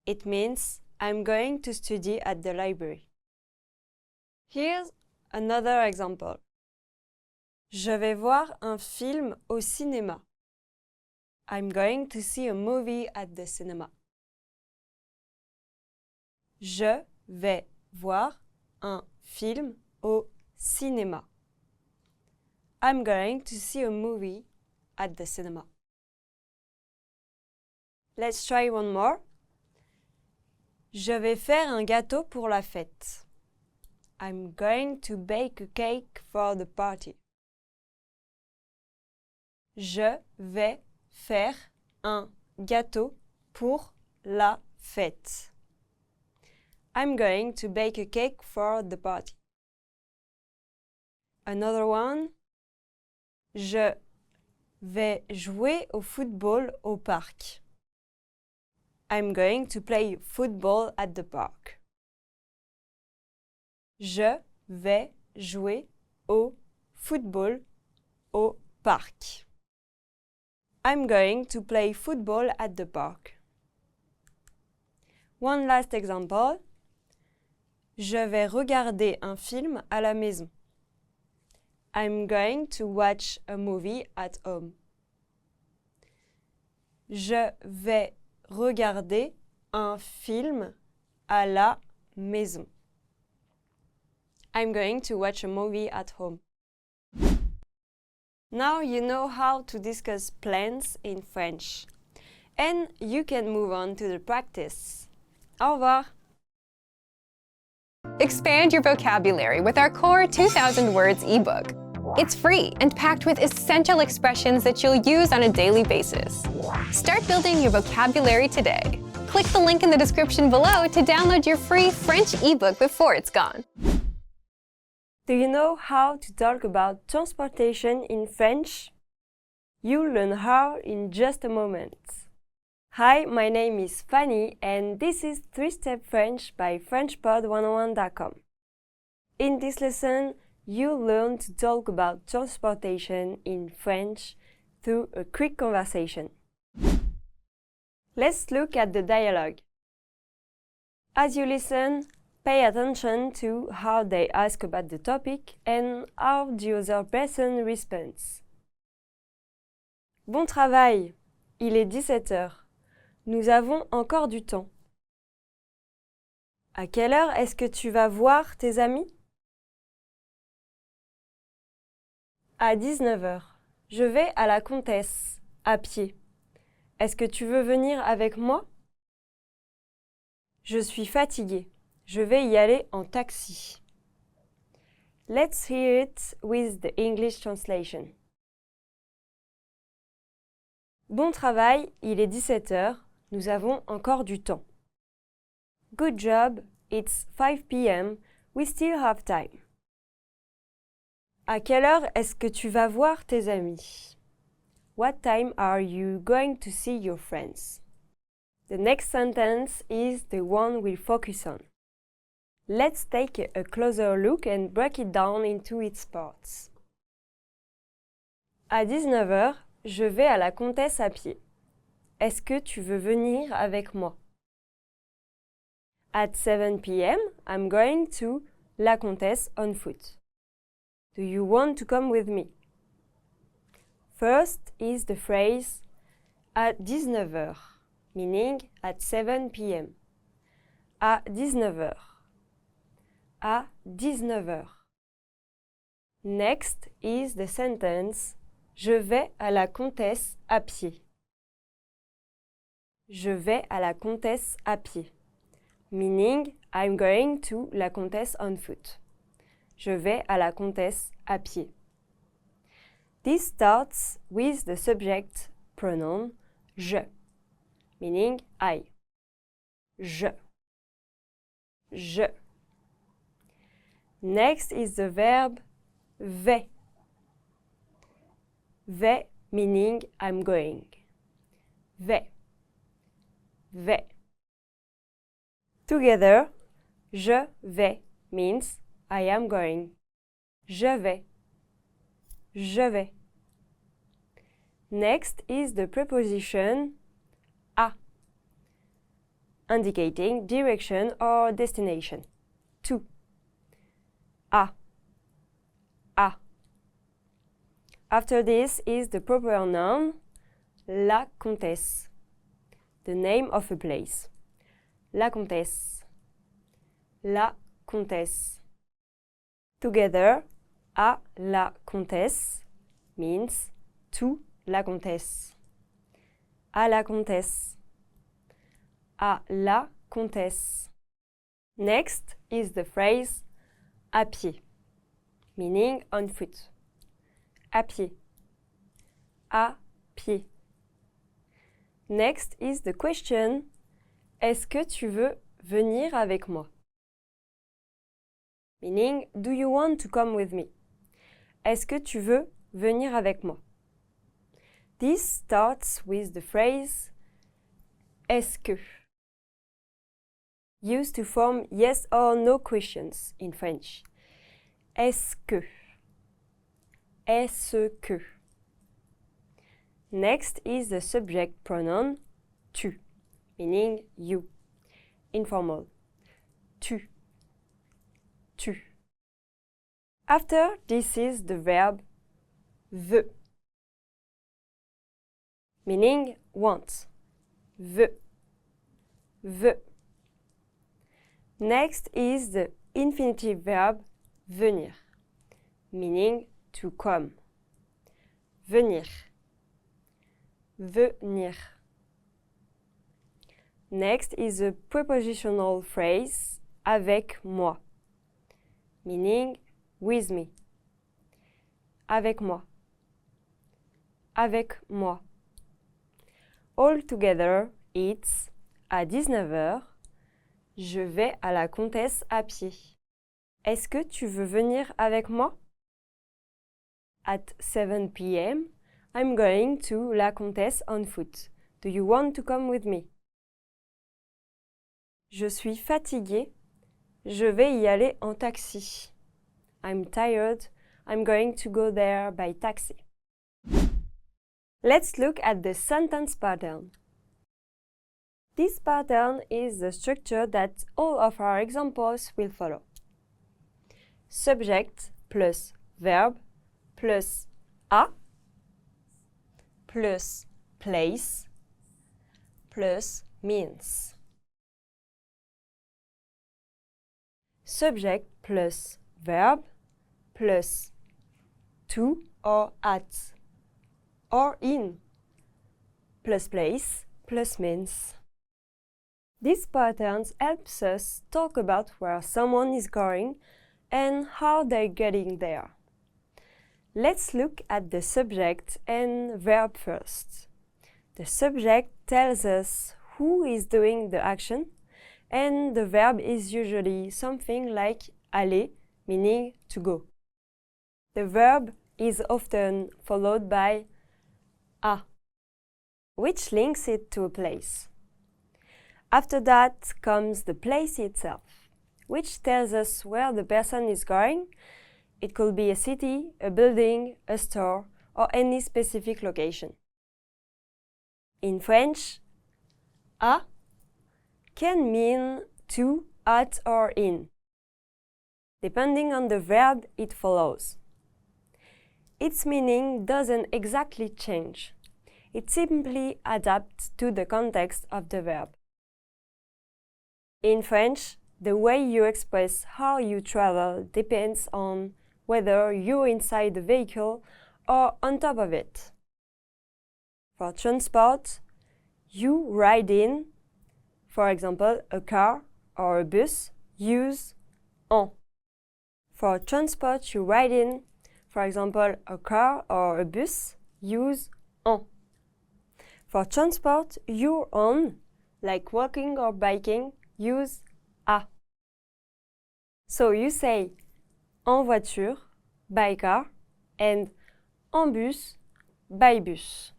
It means I'm going to study at the library. Here's another example. Je vais voir un film au cinéma. I'm going to see a movie at the cinema. Je vais voir un film au cinéma. I'm going to see a movie at the cinema. Let's try one more. Je vais faire un gâteau pour la fête. I'm going to bake a cake for the party. Je vais faire un gâteau pour la fête. I'm going to bake a cake for the party. Another one. Je vais jouer au football au parc. I'm going to play football at the park. Je vais jouer au football au parc. I'm going to play football at the park. One last example. Je vais regarder un film à la maison. I'm going to watch a movie at home. Je vais regarder un film à la maison. I'm going to watch a movie at home. Now you know how to discuss plans in French. And you can move on to the practice. Au revoir! Expand your vocabulary with our Core 2000 Words ebook. It's free and packed with essential expressions that you'll use on a daily basis. Start building your vocabulary today. Click the link in the description below to download your free French ebook before it's gone. Do you know how to talk about transportation in French? You'll learn how in just a moment. Hi, my name is Fanny and this is 3-Step French by FrenchPod101.com. In this lesson, you'll learn to talk about transportation in French through a quick conversation. Let's look at the dialogue. As you listen, pay attention to how they ask about the topic and how the other person responds. Bon travail! Il est 17 heures. Nous avons encore du temps. À quelle heure est-ce que tu vas voir tes amis? À 19 heures. Je vais à la Comtesse, à pied. Est-ce que tu veux venir avec moi? Je suis fatiguée. Je vais y aller en taxi. Let's hear it with the English translation. Bon travail, il est 17 heures. Nous avons encore du temps. Good job, it's 5 p.m. We still have time. À quelle heure est-ce que tu vas voir tes amis? What time are you going to see your friends? The next sentence is the one we'll focus on. Let's take a closer look and break it down into its parts. À 19h, je vais à la Comtesse à pied. Est-ce que tu veux venir avec moi? At 7 p.m., I'm going to La Comtesse on foot. Do you want to come with me? First is the phrase à 19h, meaning at 7 p.m. À 19h. À 19h. Next is the sentence Je vais à la Comtesse à pied. Je vais à la Comtesse à pied. Meaning I'm going to La Comtesse on foot. Je vais à la Comtesse à pied. This starts with the subject pronoun je, meaning I. Je. Je. Next is the verb vais. Vais meaning I'm going. Vais. Vais. Together, je vais means I am going. Je vais. Je vais. Next is the preposition à, indicating direction or destination. To. À. À. After this is the proper noun La Comtesse, the name of a place. La Comtesse. La Comtesse. Together, à la Comtesse means to la Comtesse. À la Comtesse. À la Comtesse. Next is the phrase à pied, meaning on foot. À pied. À pied. Next is the question Est-ce que tu veux venir avec moi? Meaning, do you want to come with me? Est-ce que tu veux venir avec moi? This starts with the phrase est-ce que, used to form yes or no questions in French. Est-ce que? Est-ce que? Next is the subject pronoun tu, meaning you, informal. Tu. Tu. After this is the verb veut, meaning want. Veut. Veut. Next is the infinitive verb venir, meaning to come. Venir. Venir. Next is a prepositional phrase avec moi, meaning with me. Avec moi. Avec moi. All together, it's à 19h, je vais à la Comtesse à pied. Est-ce que tu veux venir avec moi? At 7 p.m., I'm going to La Comtesse on foot. Do you want to come with me? Je suis fatiguée. Je vais y aller en taxi. I'm tired. I'm going to go there by taxi. Let's look at the sentence pattern. This pattern is the structure that all of our examples will follow. Subject plus verb plus à plus place plus means. Subject plus verb plus to or at or in plus place plus means. These patterns helps us talk about where someone is going and how they're getting there. Let's look at the subject and verb first. The subject tells us who is doing the action, and the verb is usually something like aller, meaning to go. the verb is often followed by a, which links it to a place. After that comes the place itself, which tells us where the person is going. It could be a city, a building, a store, or any specific location. In French, à can mean to, at, or in, depending on the verb it follows. Its meaning doesn't exactly change. It simply adapts to the context of the verb. In French, the way you express how you travel depends on whether you're inside the vehicle or on top of it. For transport, you ride in, for example, a car or a bus, use en. For transport you ride in, for example, a car or a bus, use en. For transport you're on, like walking or biking, use à. So you say en voiture, by car, and en bus, by bus.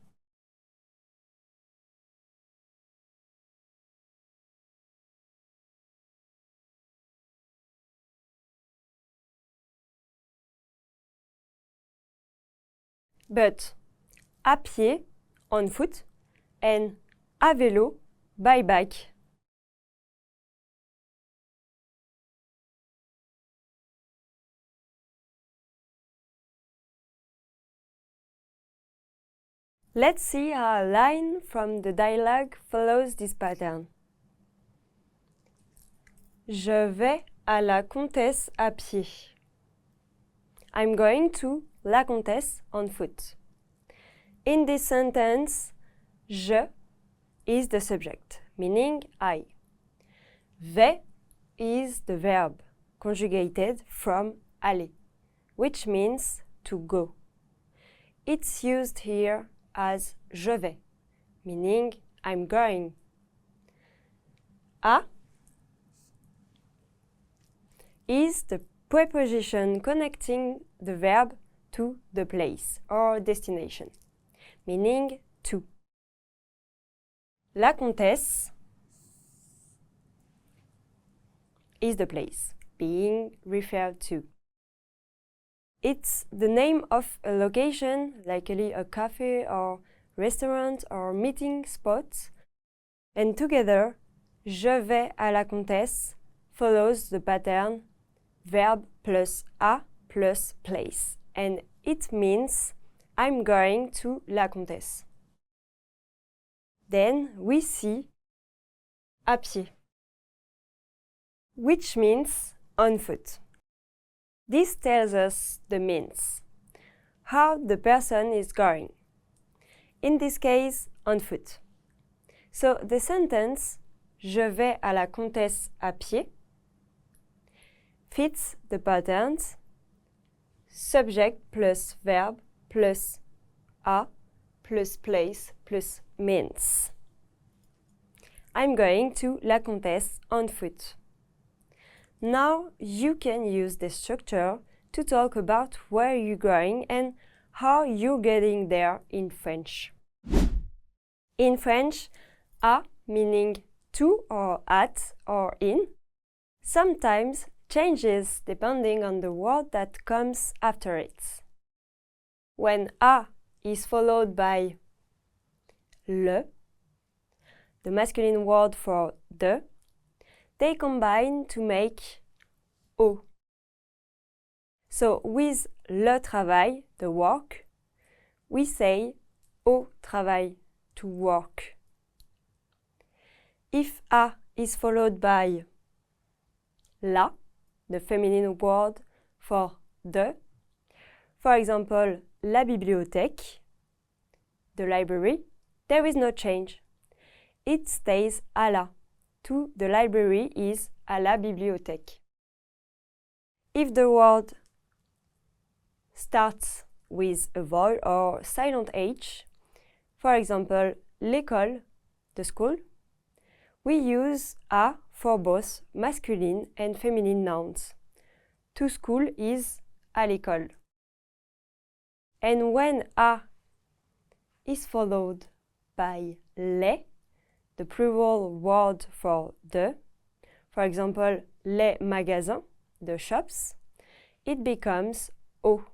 But à pied, on foot, and à vélo, by bike. Let's see how a line from the dialogue follows this pattern. Je vais à la Comtesse à pied. I'm going to La Comtesse on foot. In this sentence, je is the subject, meaning I. Vais is the verb, conjugated from aller, which means to go. It's used here as je vais, meaning I'm going. À is the preposition connecting the verb to the place or destination, meaning to. La Comtesse is the place being referred to. It's the name of a location, likely a cafe or restaurant or meeting spot, and together, je vais à la Comtesse follows the pattern verb plus à plus place, and it means I'm going to La Comtesse. Then we see à pied, which means on foot. This tells us the means, how the person is going. In this case, on foot. So the sentence je vais à la Comtesse à pied fits the patterns subject plus verb plus à plus place plus means. I'm going to La Comtesse on foot. Now you can use this structure to talk about where you're going and how you're getting there in French. In French, à meaning to or at or in sometimes changes depending on the word that comes after it. When à is followed by le, the masculine word for the, they combine to make au. So with le travail, the work, we say au travail, to work. If à is followed by la, the feminine word for the, for example, la bibliothèque, the library, there is no change. It stays à la. To the library is à la bibliothèque. If the word starts with a vowel or silent H, for example, l'école, the school, we use à for both masculine and feminine nouns. To school is à l'école. And when a is followed by les, the plural word for the, for example, les magasins, the shops, it becomes au,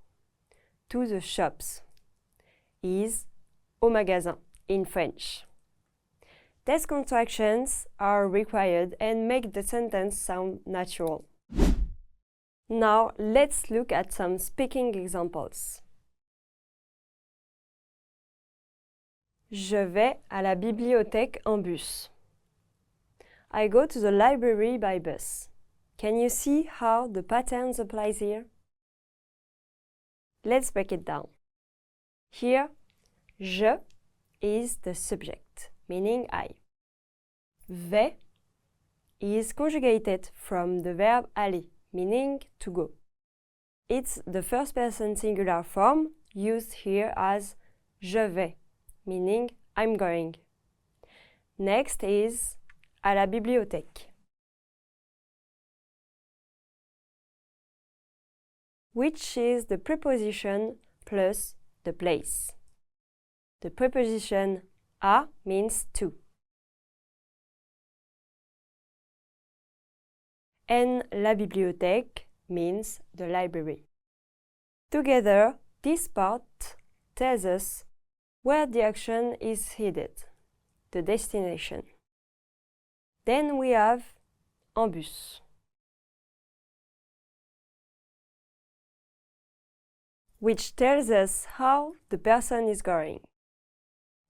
to the shops, is au magasin in French. These contractions are required and make the sentence sound natural. Now let's look at some speaking examples. Je vais à la bibliothèque en bus. I go to the library by bus. Can you see how the pattern applies here? Let's break it down. Here, je is the subject, meaning I. Vais is conjugated from the verb aller, meaning to go. It's the first person singular form used here as je vais, meaning I'm going. Next is à la bibliothèque, which is the preposition plus the place. The preposition à means to. And la bibliothèque means the library. Together, this part tells us where the action is headed, the destination. Then we have en bus, which tells us how the person is going,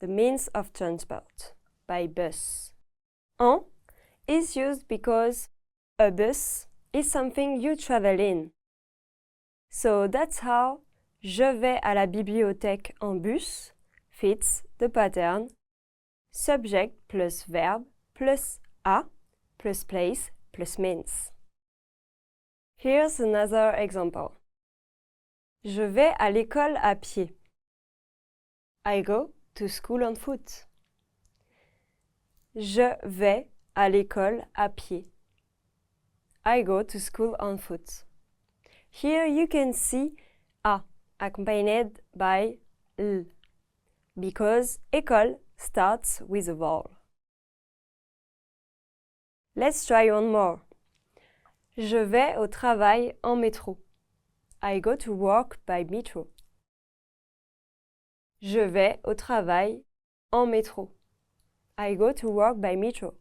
the means of transport, by bus. En is used because a bus is something you travel in. So that's how je vais à la bibliothèque en bus fits the pattern subject plus verb plus à plus place plus means. Here's another example. Je vais à l'école à pied. I go to school on foot. Je vais à l'école à pied. I go to school on foot. Here you can see a accompanied by l, because école starts with a vowel. Let's try one more. Je vais au travail en métro. I go to work by metro. Je vais au travail en métro. I go to work by metro.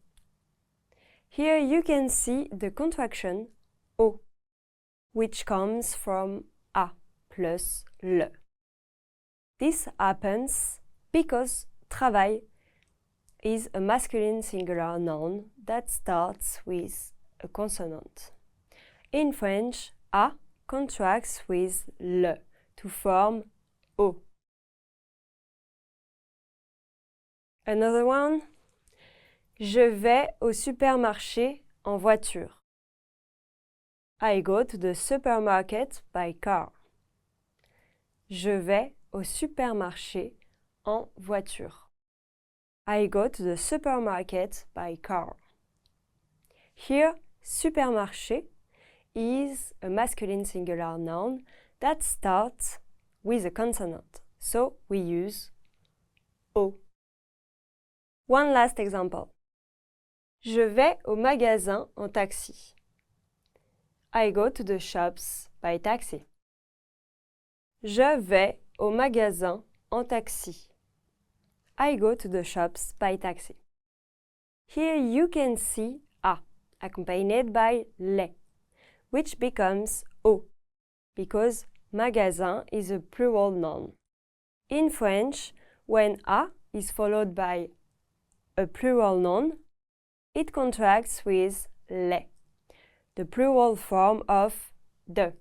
Here you can see the contraction O, which comes from A plus le. This happens because travail is a masculine singular noun that starts with a consonant. In French, A contracts with le to form O. Another one. Je vais au supermarché en voiture. I go to the supermarket by car. Je vais au supermarché en voiture. I go to the supermarket by car. Here, supermarché is a masculine singular noun that starts with a consonant, so we use O. One last example. Je vais au magasin en taxi. I go to the shops by taxi. Je vais au magasin en taxi. I go to the shops by taxi. Here you can see A, accompanied by les, which becomes O, because magasin is a plural noun. In French, when A is followed by a plural noun, it contracts with les, the plural form of de,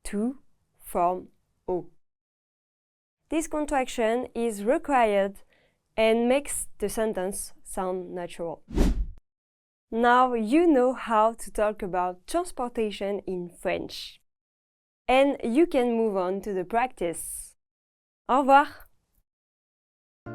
to form O. This contraction is required and makes the sentence sound natural. Now you know how to talk about transportation in French. And you can move on to the practice. Au revoir!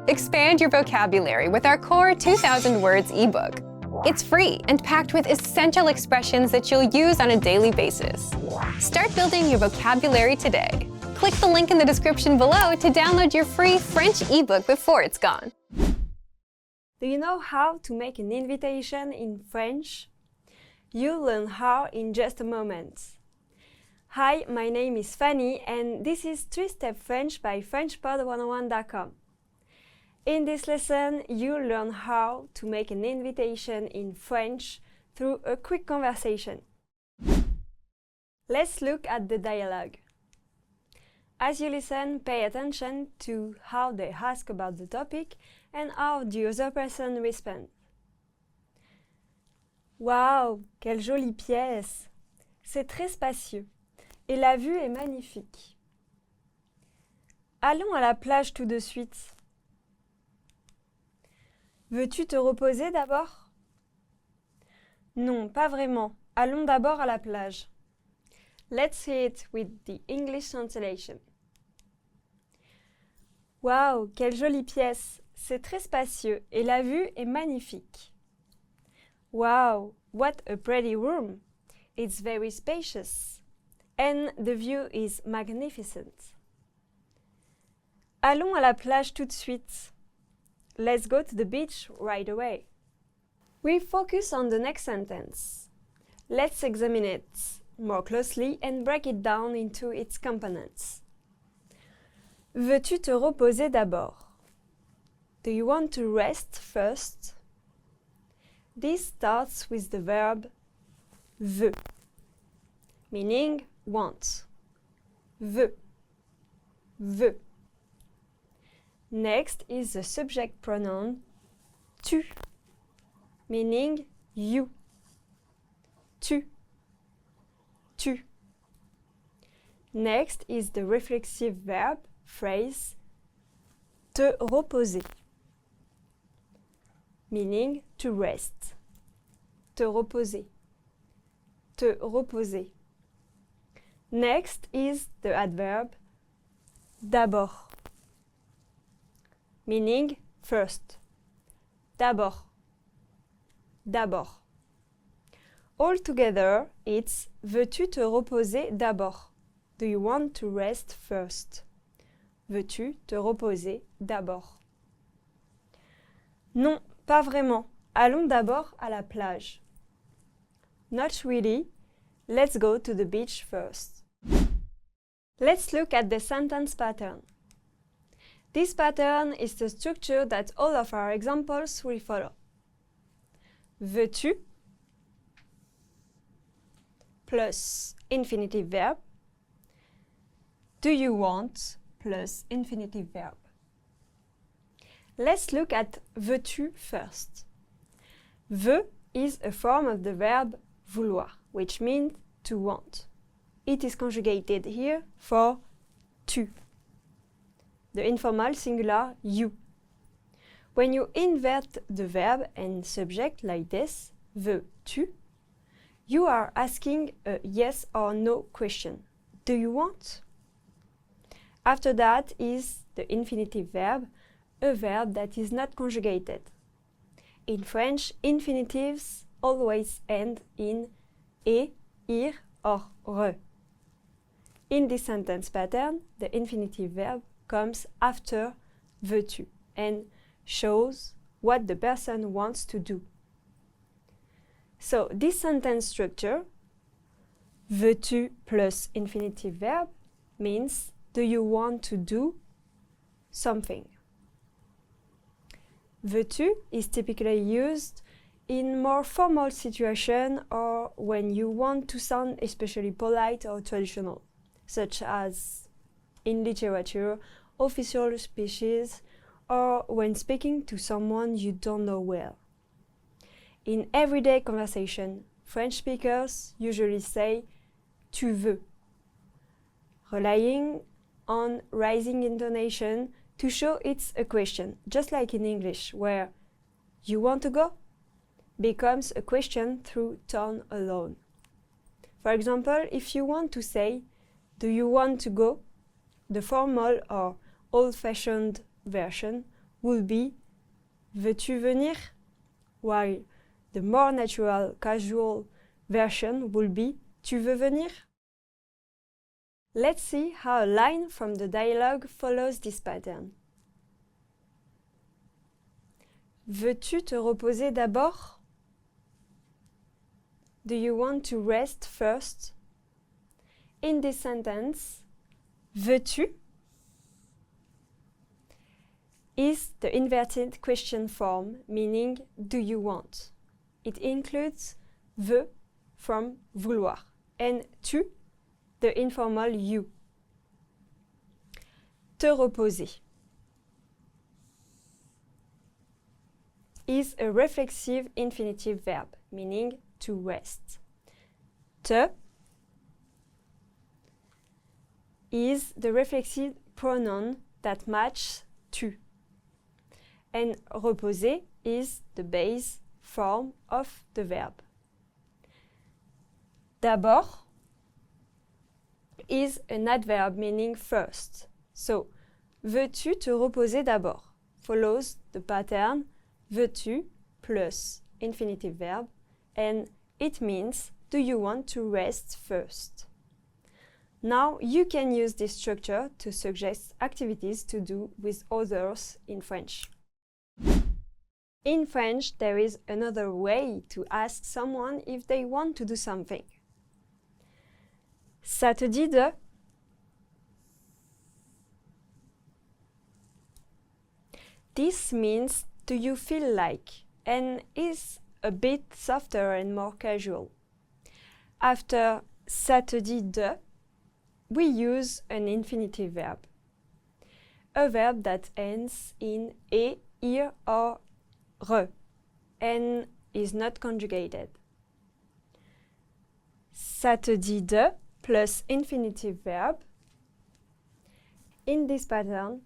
Expand your vocabulary with our Core 2000 Words ebook. It's free and packed with essential expressions that you'll use on a daily basis. Start building your vocabulary today. Click the link in the description below to download your free French ebook before it's gone. Do you know how to make an invitation in French? You'll learn how in just a moment. Hi, my name is Fanny and this is 3-Step French by FrenchPod101.com. In this lesson, you'll learn how to make an invitation in French through a quick conversation. Let's look at the dialogue. As you listen, pay attention to how they ask about the topic and how the other person responds. Waouh, quelle jolie pièce! C'est très spacieux et la vue est magnifique. Allons à la plage tout de suite. Veux-tu te reposer d'abord? Non, pas vraiment. Allons d'abord à la plage. Let's hear it with the English translation. Waouh, quelle jolie pièce! C'est très spacieux et la vue est magnifique. Wow, what a pretty room! It's very spacious. And the view is magnificent. Allons à la plage tout de suite. Let's go to the beach right away. We focus on the next sentence. Let's examine it more closely and break it down into its components. Veux-tu te reposer d'abord? Do you want to rest first? This starts with the verb veut, meaning want. Veut, veut. Next is the subject pronoun tu, meaning you. Tu, tu. Next is the reflexive verb phrase te reposer, meaning to rest. Te reposer, te reposer. Next is the adverb d'abord, meaning first. D'abord, d'abord. All together, it's veux-tu te reposer d'abord? Do you want to rest first? Veux-tu te reposer d'abord? Non, pas vraiment. Allons d'abord à la plage. Not really. Let's go to the beach first. Let's look at the sentence pattern. This pattern is the structure that all of our examples will follow. Veux-tu plus infinitive verb. Do you want plus infinitive verb. Let's look at veux-tu first. Veux is a form of the verb vouloir, which means to want. It is conjugated here for tu, the informal singular you. When you invert the verb and subject like this, veux-tu, you are asking a yes or no question. Do you want? After that is the infinitive verb, a verb that is not conjugated. In French, infinitives always end in et, ir or re. In this sentence pattern, the infinitive verb comes after veux-tu and shows what the person wants to do. So this sentence structure, veux-tu plus infinitive verb, means do you want to do something? Veux-tu is typically used in more formal situation or when you want to sound especially polite or traditional, such as in literature, official speeches, or when speaking to someone you don't know well. In everyday conversation, French speakers usually say tu veux, relying on rising intonation to show it's a question, just like in English, where you want to go becomes a question through tone alone. For example, if you want to say, do you want to go? The formal or old-fashioned version would be, veux-tu venir? While the more natural, casual version would be, tu veux venir? Let's see how a line from the dialogue follows this pattern. Veux-tu te reposer d'abord? Do you want to rest first? In this sentence, veux-tu is the inverted question form, meaning do you want. It includes veux from vouloir and tu, the informal you. Te reposer is a reflexive infinitive verb, meaning to rest. Te is the reflexive pronoun that matches tu. And reposer is the base form of the verb. D'abord is an adverb meaning first. So, veux-tu te reposer d'abord follows the pattern veux-tu plus infinitive verb, and it means do you want to rest first. Now you can use this structure to suggest activities to do with others in French. In French, there is another way to ask someone if they want to do something. Ça te dit de? This means do you feel like, and is a bit softer and more casual. After ça te dit de, we use an infinitive verb. A verb that ends in e, ir, or re, and is not conjugated. Ça te dit de plus infinitive verb. In this pattern,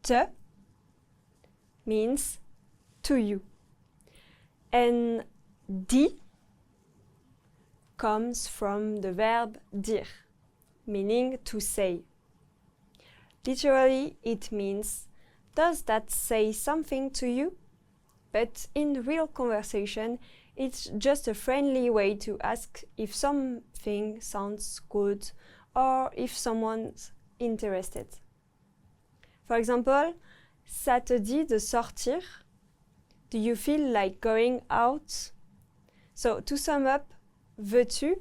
te means to you, and dit comes from the verb dire, meaning to say. Literally, it means, does that say something to you? But in real conversation, it's just a friendly way to ask if something sounds good or if someone's interested. For example, ça te dit de sortir? Do you feel like going out? So, to sum up, veux-tu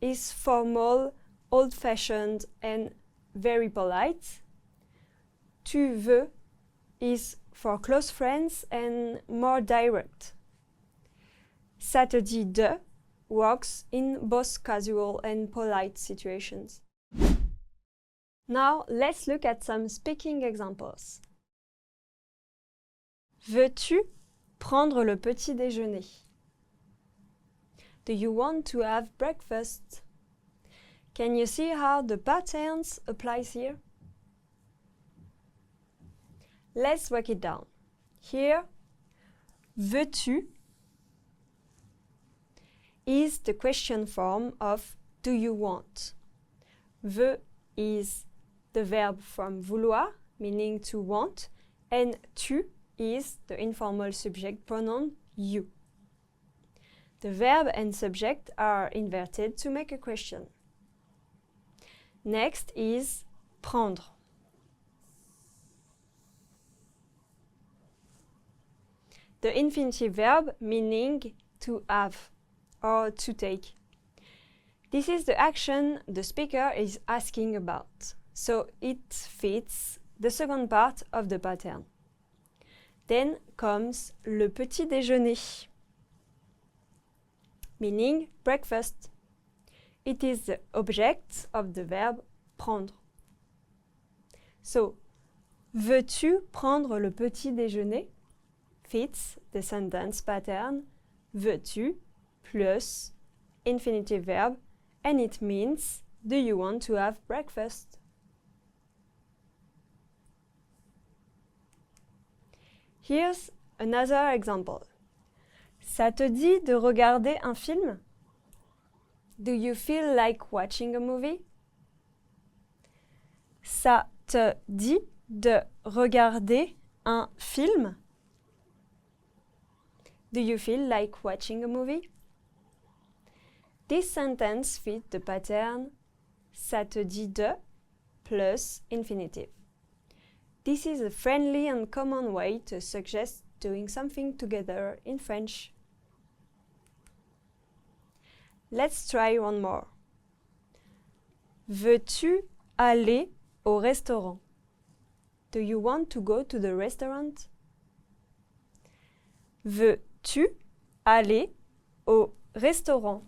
is formal, old-fashioned, and very polite. Tu veux is for close friends and more direct. Ça te dit de works in both casual and polite situations. Now, let's look at some speaking examples. Veux-tu prendre le petit déjeuner? Do you want to have breakfast? Can you see how the patterns applies here? Let's break it down. Here, veux-tu is the question form of do you want. Veux is the verb from vouloir, meaning to want, and tu is the informal subject pronoun you. The verb and subject are inverted to make a question. Next is prendre. The infinitive verb meaning to have or to take. This is the action the speaker is asking about, so it fits the second part of the pattern. Then comes le petit déjeuner, meaning breakfast. It is the object of the verb prendre. So, veux-tu prendre le petit déjeuner? Fits the sentence pattern veux-tu plus infinitive verb, and it means do you want to have breakfast? Here's another example. Ça te dit de regarder un film? Do you feel like watching a movie? Ça te dit de regarder un film? Do you feel like watching a movie? This sentence fits the pattern Ça te dit de plus infinitive. This is a friendly and common way to suggest doing something together in French. Let's try one more. Veux-tu aller au restaurant? Do you want to go to the restaurant? Veux-tu aller au restaurant?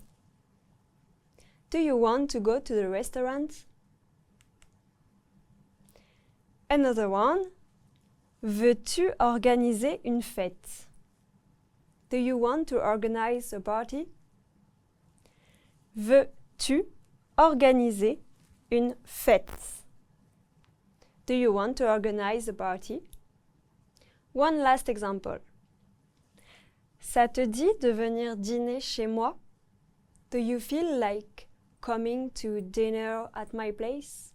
Do you want to go to the restaurant? Another one. Veux-tu organiser une fête? Do you want to organize a party? Veux-tu organiser une fête? Do you want to organize a party? One last example. Ça te dit de venir dîner chez moi? Do you feel like coming to dinner at my place?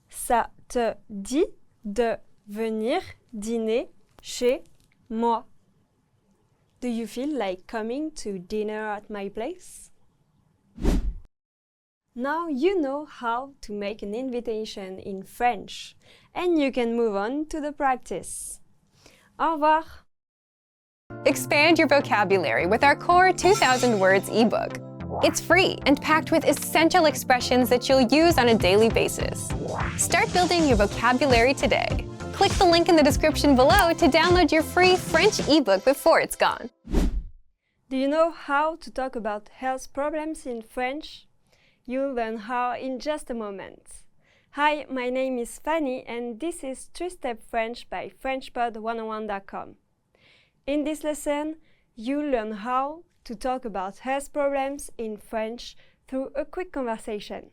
Ça te dit de venir dîner chez moi? Do you feel like coming to dinner at my place? Now you know how to make an invitation in French, and you can move on to the practice. Au revoir! Expand your vocabulary with our Core 2000 Words ebook. It's free and packed with essential expressions that you'll use on a daily basis. Start building your vocabulary today. Click the link in the description below to download your free French ebook before it's gone. Do you know how to talk about health problems in French? You'll learn how in just a moment. Hi, my name is Fanny and this is 3-Step French by FrenchPod101.com. In this lesson, you'll learn how to talk about health problems in French through a quick conversation.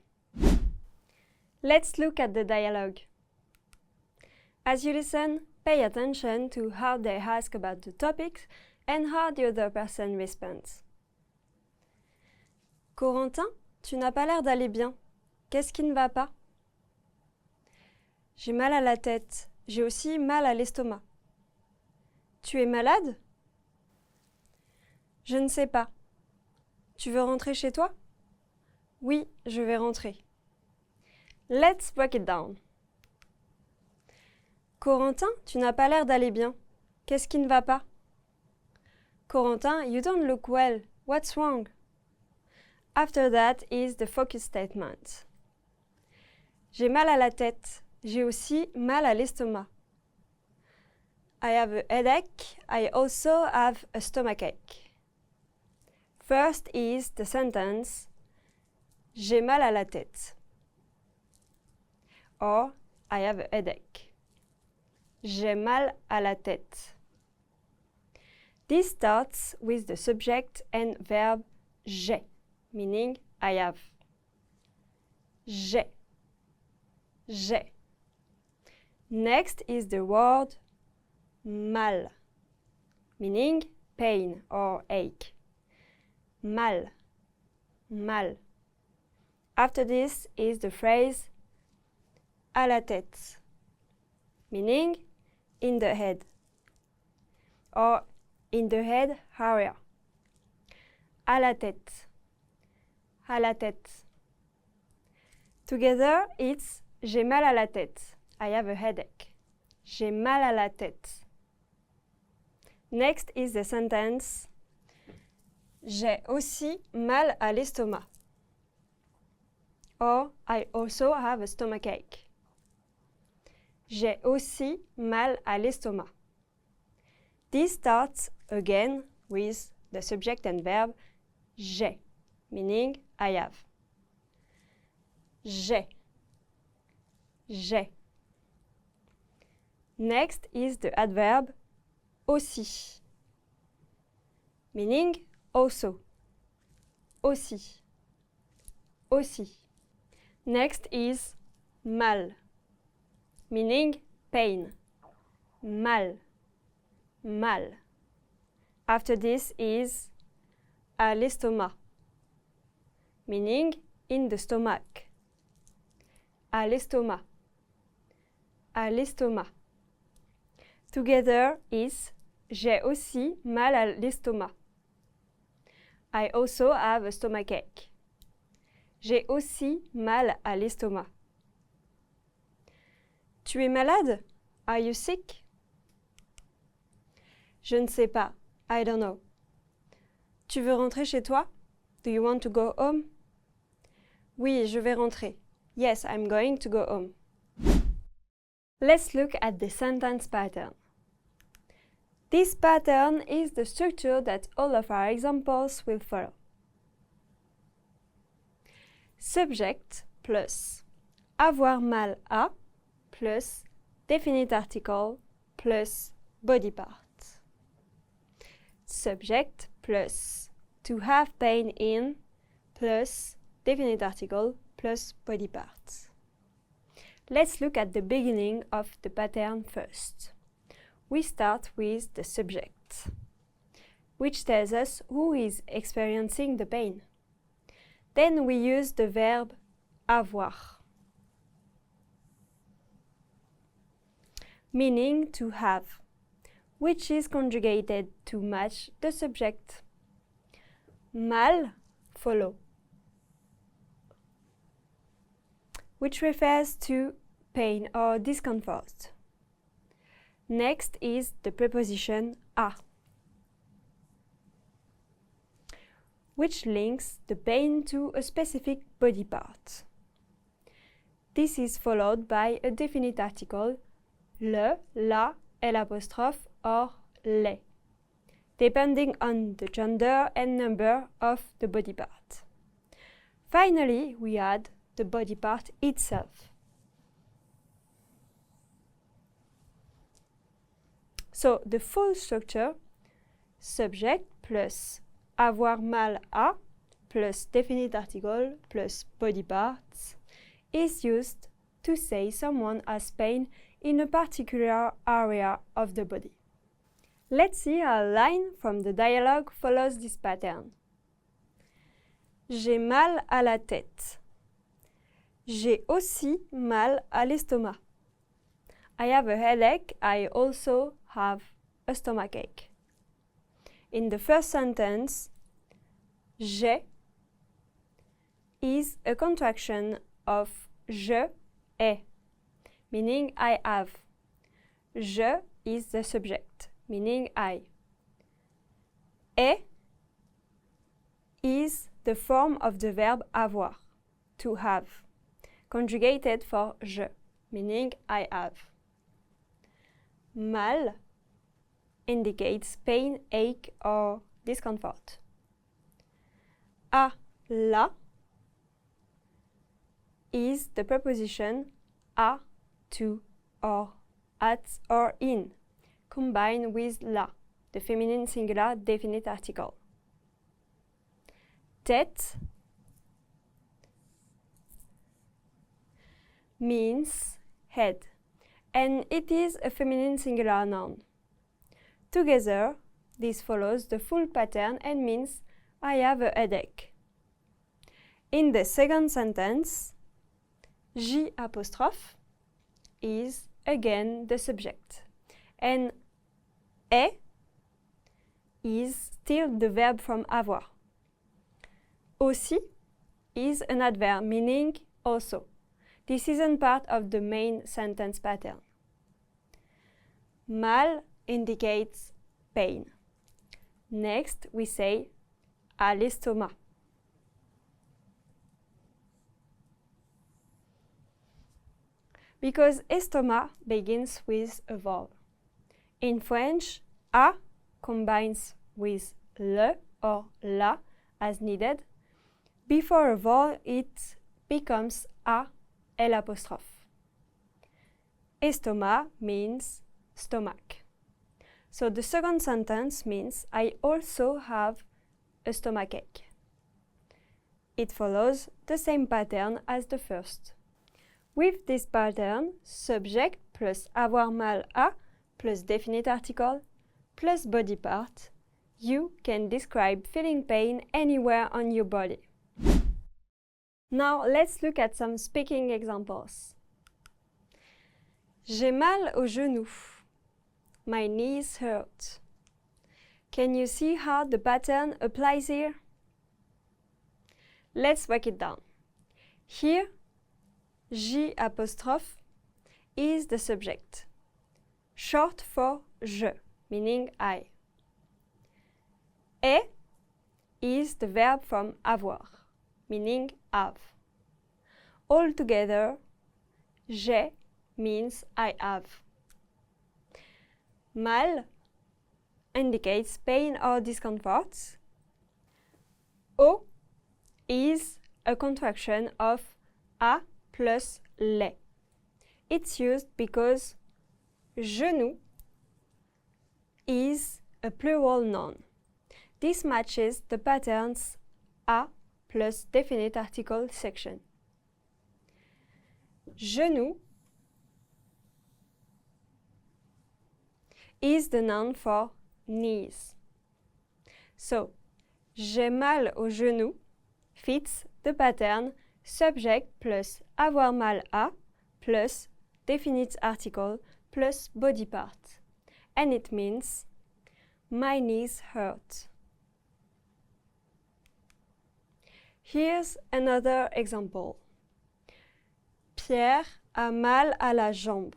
Let's look at the dialogue. As you listen, pay attention to how they ask about the topics and how the other person responds. Corentin, tu n'as pas l'air d'aller bien. Qu'est-ce qui ne va pas? J'ai mal à la tête. J'ai aussi mal à l'estomac. Tu es malade? Je ne sais pas. Tu veux rentrer chez toi? Oui, je vais rentrer. Let's break it down. Corentin, tu n'as pas l'air d'aller bien. Qu'est-ce qui ne va pas? Corentin, you don't look well. What's wrong? After that is the focus statement. J'ai mal à la tête. J'ai aussi mal à l'estomac. I have a headache. I also have a stomachache. First is the sentence J'ai mal à la tête. Or I have a headache. J'ai mal à la tête. This starts with the subject and verb j'ai, meaning I have. J'ai. J'ai. Next is the word mal, meaning pain or ache. Mal. Mal. After this is the phrase à la tête, meaning in the head or in the head area. À la tête. À la tête. Together it's j'ai mal à la tête. I have a headache. J'ai mal à la tête. Next is the sentence j'ai aussi mal à l'estomac. Or I also have a stomachache. J'ai aussi mal à l'estomac. This starts again with the subject and verb j'ai, meaning I have. J'ai. J'ai. Next is the adverb aussi, meaning also. Aussi. Aussi. Next is mal, meaning pain. Mal. Mal. After this is à l'estomac, meaning in the stomach. À l'estomac. À l'estomac. Together is j'ai aussi mal à l'estomac. I also have a stomachache. J'ai aussi mal à l'estomac. Tu es malade? Are you sick? Je ne sais pas. I don't know. Tu veux rentrer chez toi? Do you want to go home? Oui, je vais rentrer. Yes, I'm going to go home. Let's look at the sentence pattern. This pattern is the structure that all of our examples will follow. Subject plus avoir mal à plus definite article plus body part. Subject plus to have pain in plus definite article plus body part. Let's look at the beginning of the pattern first. We start with the subject, which tells us who is experiencing the pain. Then we use the verb avoir, meaning to have, which is conjugated to match the subject. Mal, follow, which refers to pain or discomfort. Next is the preposition à, which links the pain to a specific body part. This is followed by a definite article, le, la, l'apostrophe, or les, depending on the gender and number of the body part. Finally, we add the body part itself. So, the full structure, subject plus avoir mal à plus definite article plus body parts, is used to say someone has pain in a particular area of the body. Let's see how a line from the dialogue follows this pattern. J'ai mal à la tête. J'ai aussi mal à l'estomac. I have a headache. I also have a stomachache. In the first sentence, j'ai is a contraction of je ai, meaning I have. Je is the subject, meaning I. Et is the form of the verb avoir, to have, conjugated for je, meaning I have. Mal indicates pain, ache, or discomfort. À la is the preposition à, to, or, at, or in, combined with la, the feminine singular definite article. Tête means head, and it is a feminine singular noun. Together, this follows the full pattern and means I have a headache. In the second sentence, J' is again the subject, and est is still the verb from avoir. Aussi is an adverb meaning also. This isn't part of the main sentence pattern. Mal indicates pain. Next, we say à l'estomac. Because estomac begins with a vowel. In French, à combines with le or la as needed. Before a vowel, it becomes à l'apostrophe. Estomac means stomach. So the second sentence means I also have a stomachache. It follows the same pattern as the first. With this pattern, subject plus avoir mal à plus definite article plus body part, you can describe feeling pain anywhere on your body. Now let's look at some speaking examples. J'ai mal au genou. My knees hurt. Can you see how the pattern applies here? Let's break it down. Here, J' is the subject, short for je, meaning I. Et is the verb from avoir, meaning have. Altogether, j'ai means I have. Mal indicates pain or discomfort. O is a contraction of a plus les. It's used because genou is a plural noun. This matches the patterns a plus definite article section. Genou is the noun for knees. So, j'ai mal au genou fits the pattern subject plus avoir mal à plus definite article plus body part. And it means my knees hurt. Here's another example. Pierre a mal à la jambe.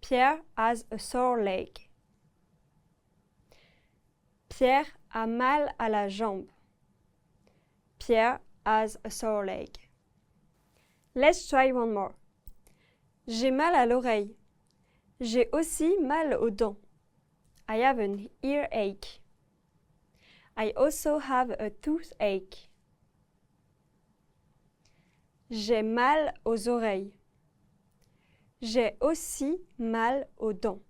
Pierre has a sore leg. Pierre a mal à la jambe. Pierre has a sore leg. Let's try one more. J'ai mal à l'oreille. J'ai aussi mal aux dents. I have an earache. I also have a toothache. J'ai mal aux oreilles. J'ai aussi mal aux dents.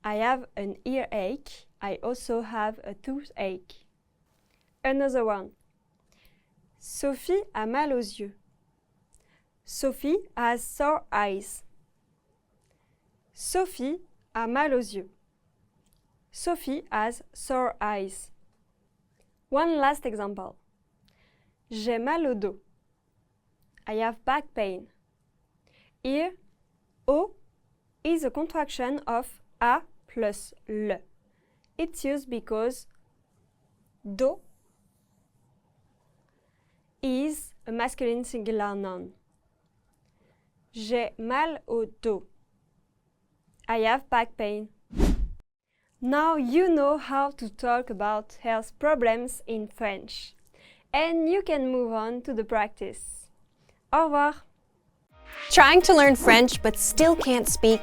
I have an earache. I also have a toothache. Another one. Sophie a mal aux yeux. Sophie has sore eyes. Sophie a mal aux yeux. Sophie has sore eyes. One last example. J'ai mal au dos. I have back pain. Here, O is a contraction of A plus le. It's used because dos is a masculine singular noun. J'ai mal au dos. I have back pain. Now you know how to talk about health problems in French. And you can move on to the practice. Au revoir. Trying to learn French but still can't speak?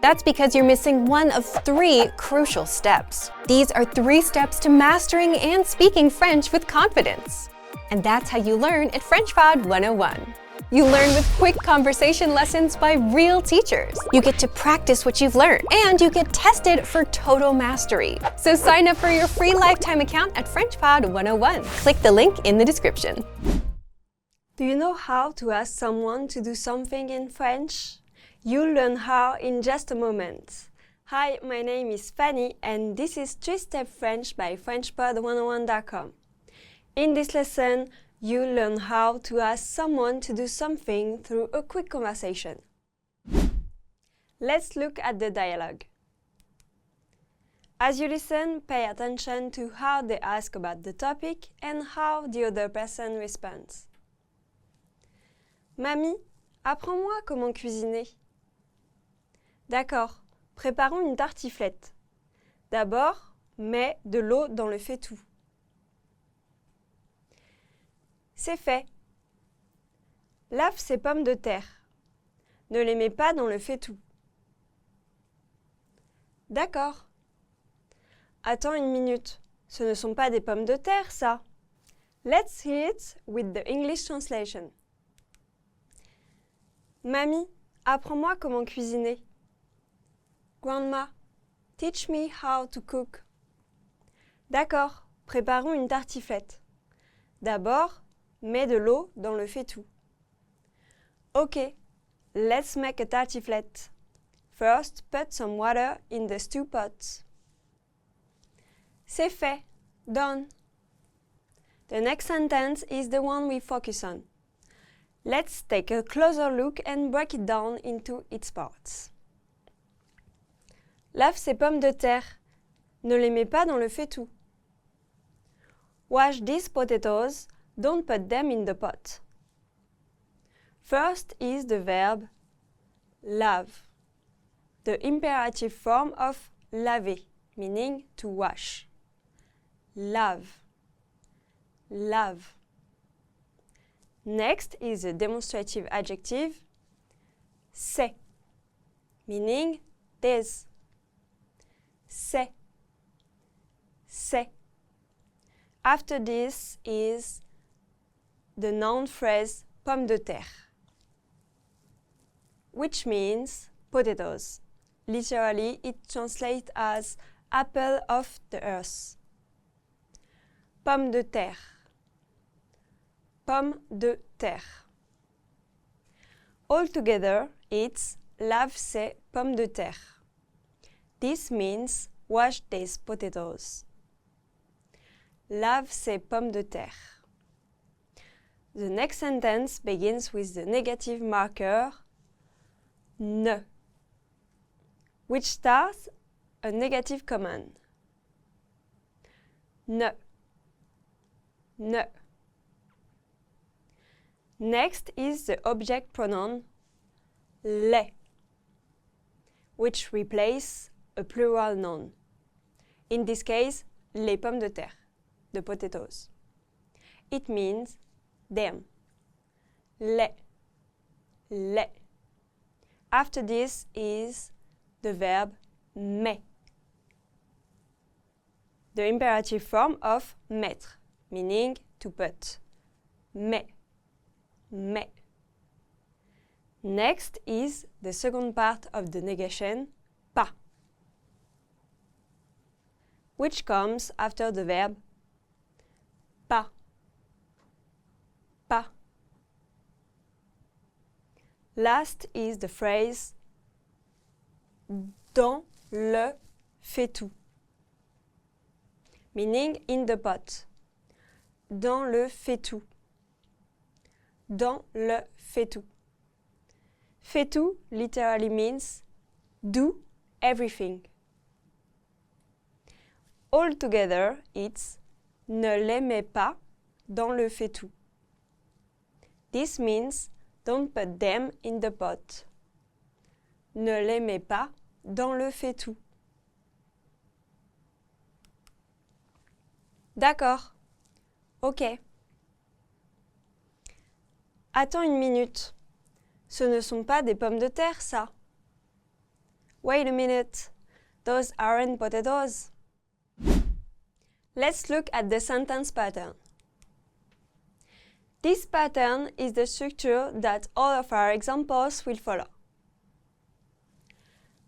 That's because you're missing one of 3 crucial steps. These are 3 steps to mastering and speaking French with confidence. And that's how you learn at FrenchPod 101. You learn with quick conversation lessons by real teachers. You get to practice what you've learned, and you get tested for total mastery. So sign up for your free lifetime account at FrenchPod 101. Click the link in the description. Do you know how to ask someone to do something in French? You'll learn how in just a moment. Hi, my name is Fanny, and this is 3-Step French by FrenchPod101.com. In this lesson, you'll learn how to ask someone to do something through a quick conversation. Let's look at the dialogue. As you listen, pay attention to how they ask about the topic and how the other person responds. Mamie, apprends-moi comment cuisiner. D'accord, préparons une tartiflette. D'abord, mets de l'eau dans le faitout. C'est fait. Lave ces pommes de terre. Ne les mets pas dans le faitout. D'accord. Attends une minute. Ce ne sont pas des pommes de terre, ça. Let's hear it with the English translation. Mamie, apprends-moi comment cuisiner. Grandma, teach me how to cook. D'accord, préparons une tartiflette. D'abord, mets de l'eau dans le faitout. Ok, let's make a tartiflette. First, put some water in the stew pot. C'est fait. Done. The next sentence is the one we focus on. Let's take a closer look and break it down into its parts. Lave ces pommes de terre. Ne les mets pas dans le faitout. Wash these potatoes, Don't put them in the pot. First is the verb lave, the imperative form of laver, meaning to wash. Lave, lave. Next is the demonstrative adjective c'est, meaning des. C'est, c'est. After this is the noun phrase pomme de terre, which means potatoes. Literally, it translates as apple of the earth. Pomme de terre. Pomme de terre. Altogether, it's lave ces pommes de terre. This means wash these potatoes. Lave ces pommes de terre. The next sentence begins with the negative marker ne, which starts a negative command. Ne, ne. Next is the object pronoun les, which replaces a plural noun. In this case, les pommes de terre, the potatoes. It means them. Les, les. After this is the verb met, the imperative form of mettre, meaning to put. Met, met. Next is the second part of the negation, pas, which comes after the verb pas, pas. Last is the phrase dans le fait-tout, meaning in the pot. Dans le fait-tout. Dans le fait-tout. Fait-tout literally means do everything. Altogether, it's ne les mets pas dans le fait-tout. This means don't put them in the pot. Ne les mets pas dans le fait-tout. D'accord. Ok. Attends une minute. Ce ne sont pas des pommes de terre, ça. Wait a minute. Those aren't potatoes. Let's look at the sentence pattern. This pattern is the structure that all of our examples will follow.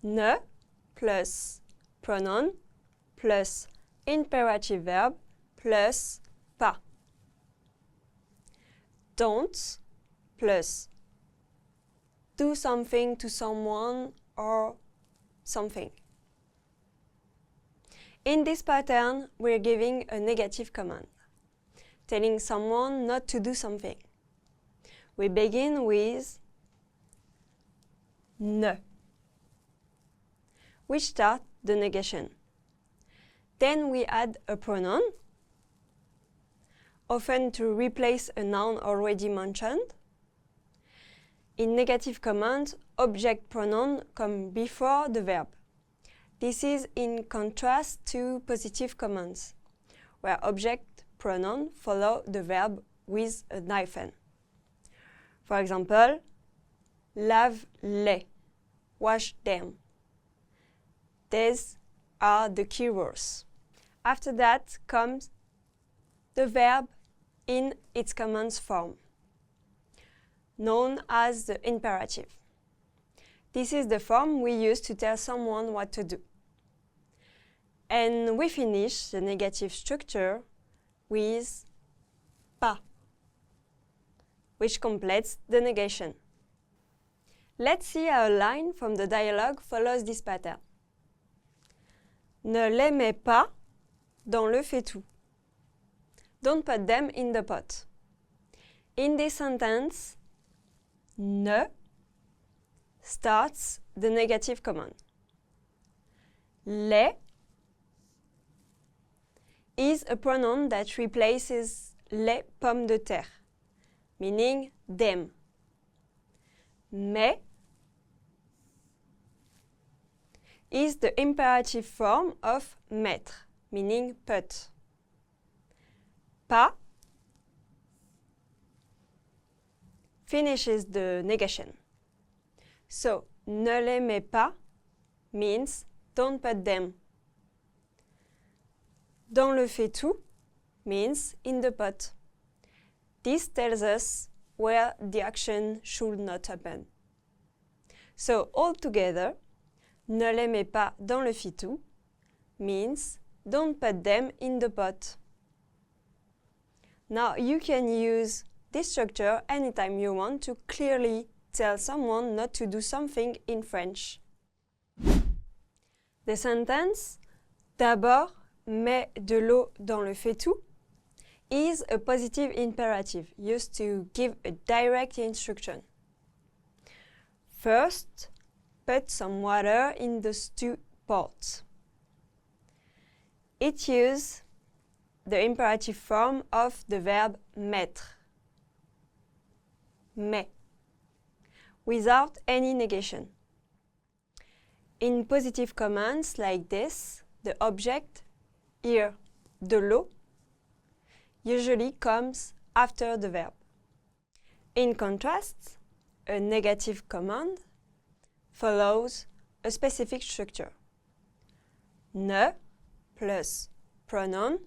Ne plus pronoun plus imperative verb plus pas. Don't plus do something to someone or something. In this pattern, we're giving a negative command, telling someone not to do something. We begin with ne, which starts the negation. Then we add a pronoun, often to replace a noun already mentioned. In negative commands, object pronoun come before the verb. This is in contrast to positive commands, where object pronoun follow the verb with a hyphen. For example, lave-les, wash them. These are the key words. After that comes the verb in its command form, known as the imperative. This is the form we use to tell someone what to do. And we finish the negative structure with pas, which completes the negation. Let's see how a line from the dialogue follows this pattern. Ne les mets pas dans le fait-tout. Don't put them in the pot. In this sentence, ne starts the negative command. Les is a pronoun that replaces les pommes de terre, meaning them. Mais is the imperative form of mettre, meaning put. Pas finishes the negation. So, ne les mets pas means don't put them. Dans le fait-tout means in the pot. This tells us where the action should not happen. So, altogether, ne les mets pas dans le fait-tout means don't put them in the pot. Now, you can use this structure anytime you want to clearly tell someone not to do something in French. The sentence d'abord mets de l'eau dans le fait-tout is a positive imperative used to give a direct instruction. First, put some water in the stew pot. It uses the imperative form of the verb mettre. Mais, without any negation. In positive commands like this, the object, here, de l'eau, usually comes after the verb. In contrast, a negative command follows a specific structure. Ne plus pronoun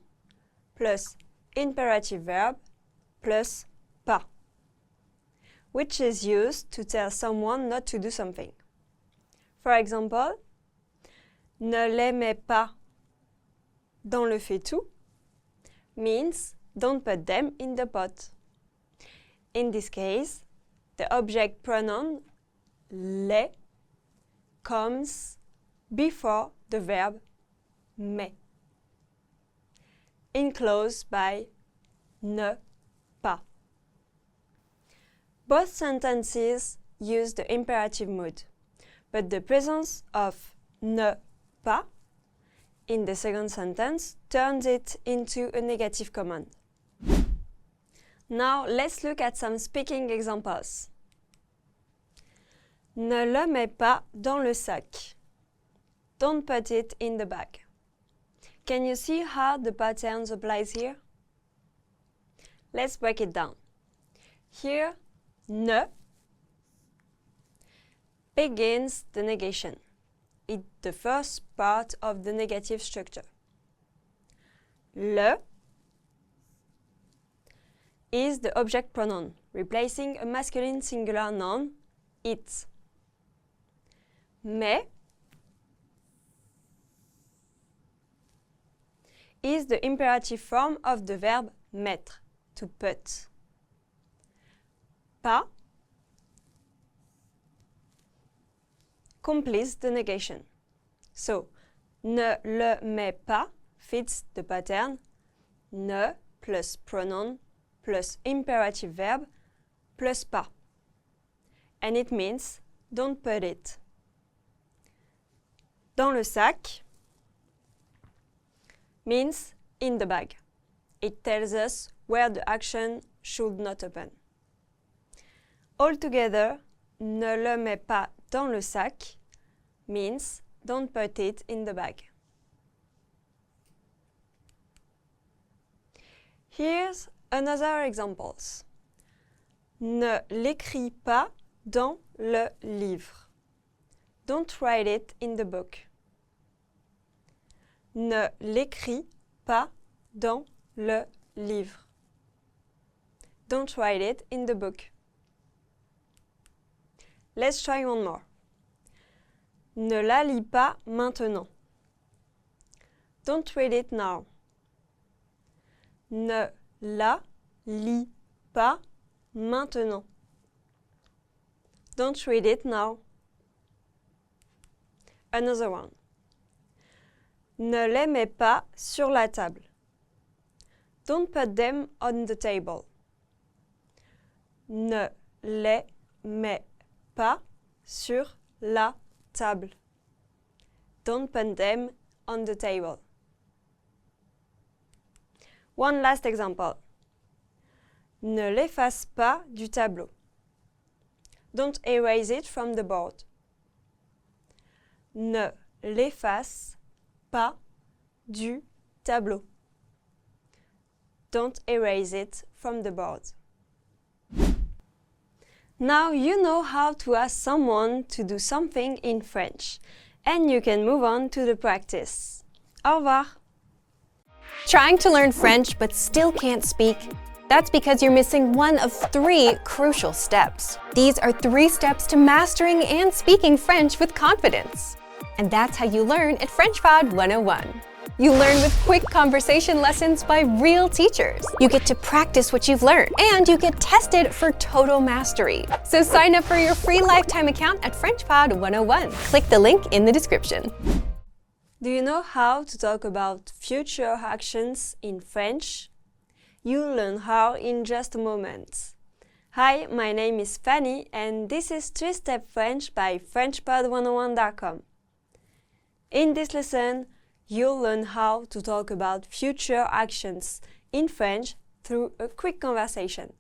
plus imperative verb plus pas, which is used to tell someone not to do something. For example, ne les mets pas dans le fait-tout means don't put them in the pot. In this case, the object pronoun les comes before the verb mais, enclosed by ne pas. Both sentences use the imperative mood, but the presence of ne pas in the second sentence turns it into a negative command. Now let's look at some speaking examples. Ne le mets pas dans le sac. Don't put it in the bag. Can you see how the pattern applies here? Let's break it down. Here, ne begins the negation. It's the first part of the negative structure. Le is the object pronoun, replacing a masculine singular noun, it. Mais is the imperative form of the verb mettre, to put. Pas completes the negation. So, ne le mets pas fits the pattern ne plus pronoun plus imperative verb plus pas. And it means don't put it. Dans le sac means in the bag. It tells us where the action should not happen. Altogether, ne le mets pas dans le sac means don't put it in the bag. Here's another examples. Ne l'écris pas dans le livre. Don't write it in the book. Ne l'écris pas dans le livre. Don't write it in the book. Let's try one more. Ne la lis pas maintenant. Don't read it now. Ne la lis pas maintenant. Don't read it now. Another one. Ne les mets pas sur la table. Don't put them on the table. Ne les mets pas sur la table. Don't put them on the table. One last example. Ne l'efface pas du tableau. Don't erase it from the board. Ne l'efface pas du tableau. Don't erase it from the board. Now you know how to ask someone to do something in French, and you can move on to the practice. Au revoir! Trying to learn French but still can't speak? That's because you're missing one of 3 crucial steps. These are 3 steps to mastering and speaking French with confidence. And that's how you learn at FrenchPod 101. You learn with quick conversation lessons by real teachers. You get to practice what you've learned, and you get tested for total mastery. So sign up for your free lifetime account at FrenchPod 101. Click the link in the description. Do you know how to talk about future actions in French? You'll learn how in just a moment. Hi, my name is Fanny, and this is 3-Step French by FrenchPod101.com. In this lesson, you'll learn how to talk about future actions in French through a quick conversation.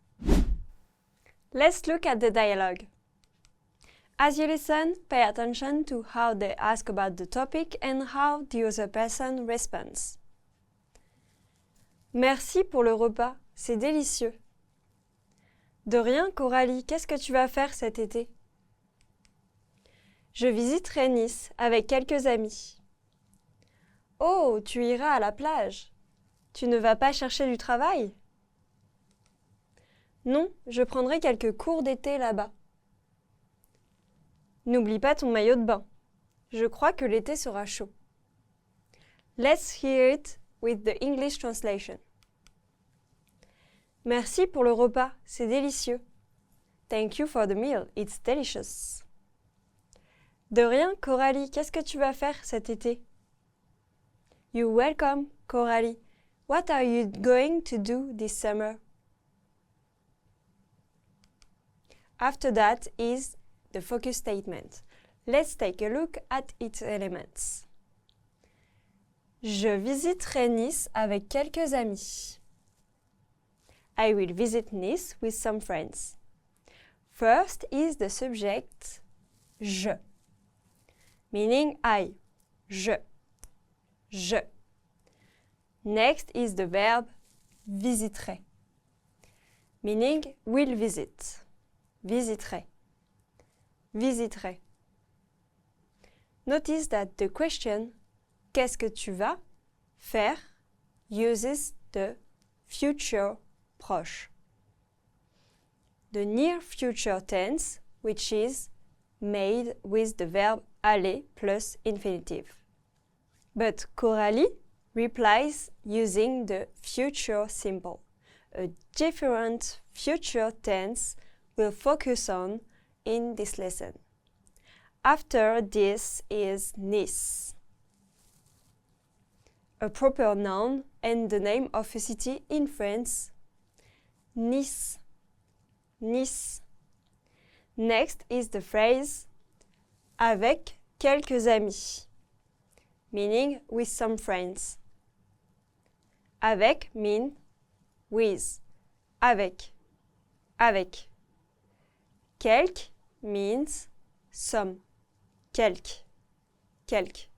Let's look at the dialogue. As you listen, pay attention to how they ask about the topic and how the other person responds. Merci pour le repas, c'est délicieux. De rien, Coralie, qu'est-ce que tu vas faire cet été? Je visiterai Nice avec quelques amis. Oh, tu iras à la plage. Tu ne vas pas chercher du travail? Non, je prendrai quelques cours d'été là-bas. N'oublie pas ton maillot de bain. Je crois que l'été sera chaud. Let's hear it with the English translation. Merci pour le repas, c'est délicieux. Thank you for the meal, it's delicious. De rien, Coralie, qu'est-ce que tu vas faire cet été? You're welcome, Coralie. What are you going to do this summer? After that is the focus statement. Let's take a look at its elements. Je visiterai Nice avec quelques amis. I will visit Nice with some friends. First is the subject je, meaning I, je. Je. Next is the verb visiterai, meaning will visit. Visiterai. Visiterai. Notice that the question qu'est-ce que tu vas faire uses the future proche. The near future tense, which is made with the verb aller plus infinitive. But Coralie replies using the future simple. A different future tense we'll focus on in this lesson. After this is Nice, a proper noun and the name of a city in France. Nice, Nice. Next is the phrase avec quelques amis, meaning with some friends. Avec mean with. Avec. Avec. Quelques means some. Quelques. Quelques.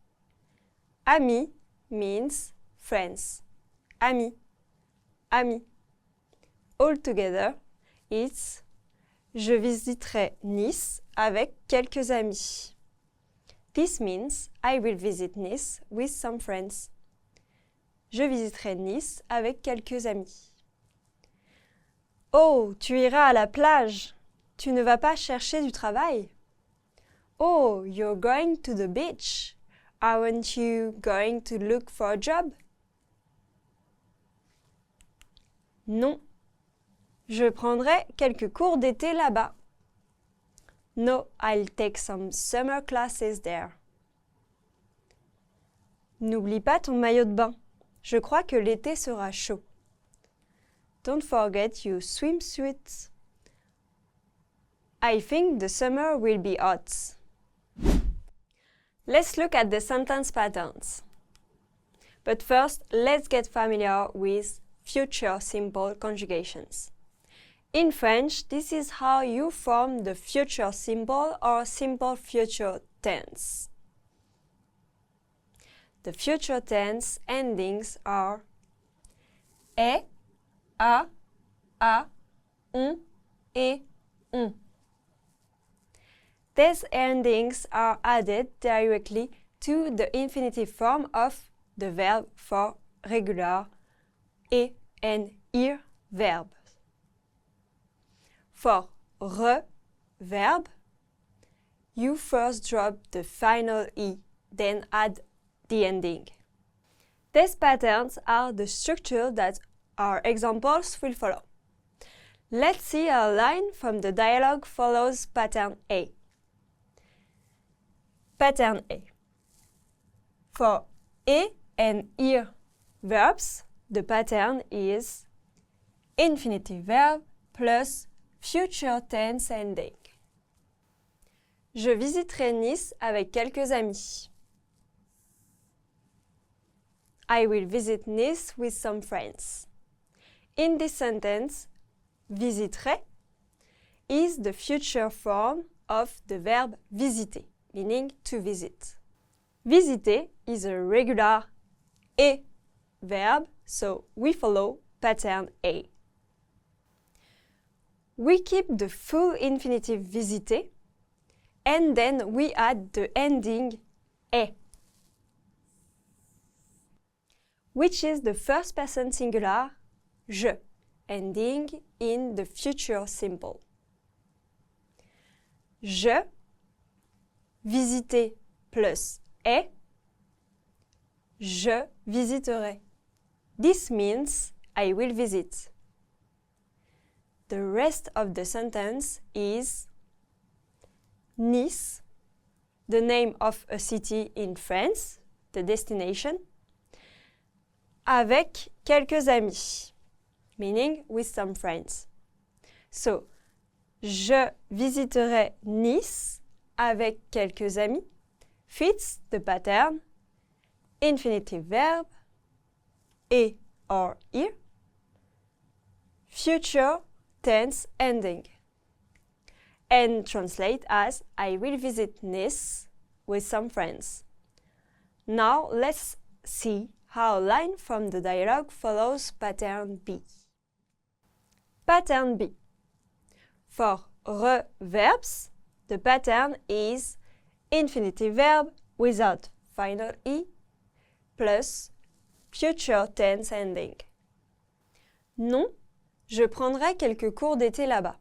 Ami means friends. Ami. Ami. All together, it's je visiterai Nice avec quelques amis. This means I will visit Nice with some friends. Je visiterai Nice avec quelques amis. Oh, tu iras à la plage. Tu ne vas pas chercher du travail. Oh, you're going to the beach. Aren't you going to look for a job? Non. Je prendrai quelques cours d'été là-bas. No, I'll take some summer classes there. N'oublie pas ton maillot de bain. Je crois que l'été sera chaud. Don't forget your swimsuit. I think the summer will be hot. Let's look at the sentence patterns. But first, let's get familiar with future simple conjugations. In French, this is how you form the future simple or simple future tense. The future tense endings are est, a, on, et on. These endings are added directly to the infinitive form of the verb for regular et and ir verbs. For re verb, you first drop the final e, then add the ending. These patterns are the structure that our examples will follow. Let's see a line from the dialogue follows pattern A. Pattern A. For et and ir verbs, the pattern is infinitive verb plus future tense ending. Je visiterai Nice avec quelques amis. I will visit Nice with some friends. In this sentence, visiterai is the future form of the verb visiter, meaning to visit. Visiter is a regular et verb, so we follow pattern A. We keep the full infinitive visiter and then we add the ending est, which is the first person singular je, ending in the future simple. Je, visiter plus est, je visiterai. This means I will visit. The rest of the sentence is Nice, the name of a city in France, the destination, avec quelques amis, meaning with some friends. So, je visiterai Nice avec quelques amis fits the pattern infinitive verb et or ir, future tense ending, and translate as I will visit Nice with some friends. Now let's see how a line from the dialogue follows pattern B. Pattern B. For re verbs, the pattern is infinitive verb without final e plus future tense ending. Non, je prendrai quelques cours d'été là-bas.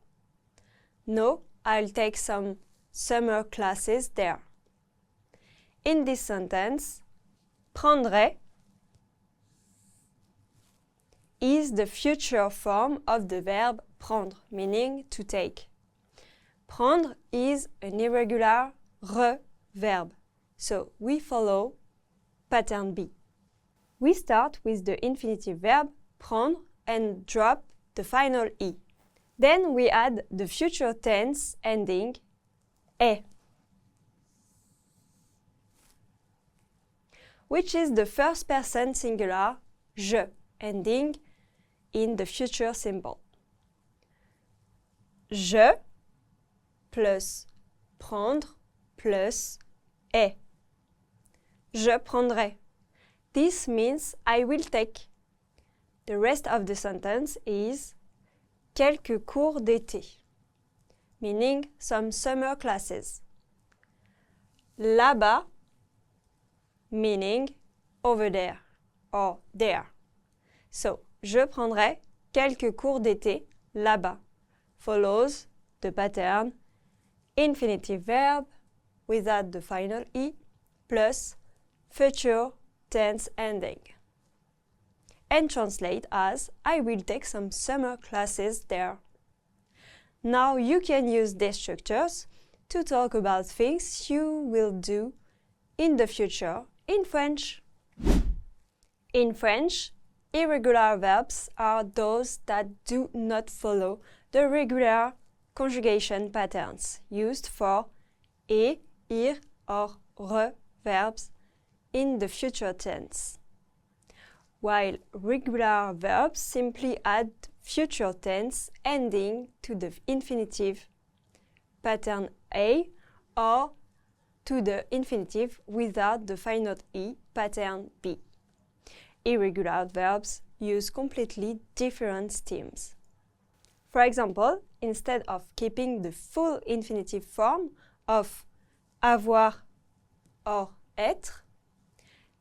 No, I'll take some summer classes there. In this sentence, prendrai is the future form of the verb prendre, meaning to take. Prendre is an irregular re verb, so we follow pattern B. We start with the infinitive verb prendre and drop the final e. Then we add the future tense ending est, which is the first person singular je, ending in the future simple. Je plus prendre plus est. Je prendrai. This means I will take. The rest of the sentence is quelques cours d'été, meaning some summer classes. Là-bas, meaning over there or there. So, je prendrai quelques cours d'été là-bas. Follows the pattern infinitive verb without the final e plus future tense ending. And translate as I will take some summer classes there. Now you can use these structures to talk about things you will do in the future in French. In French, irregular verbs are those that do not follow the regular conjugation patterns used for et, ir, or re verbs in the future tense, while regular verbs simply add future tense ending to the infinitive pattern A or to the infinitive without the final E pattern B. Irregular verbs use completely different stems. For example, instead of keeping the full infinitive form of avoir or être,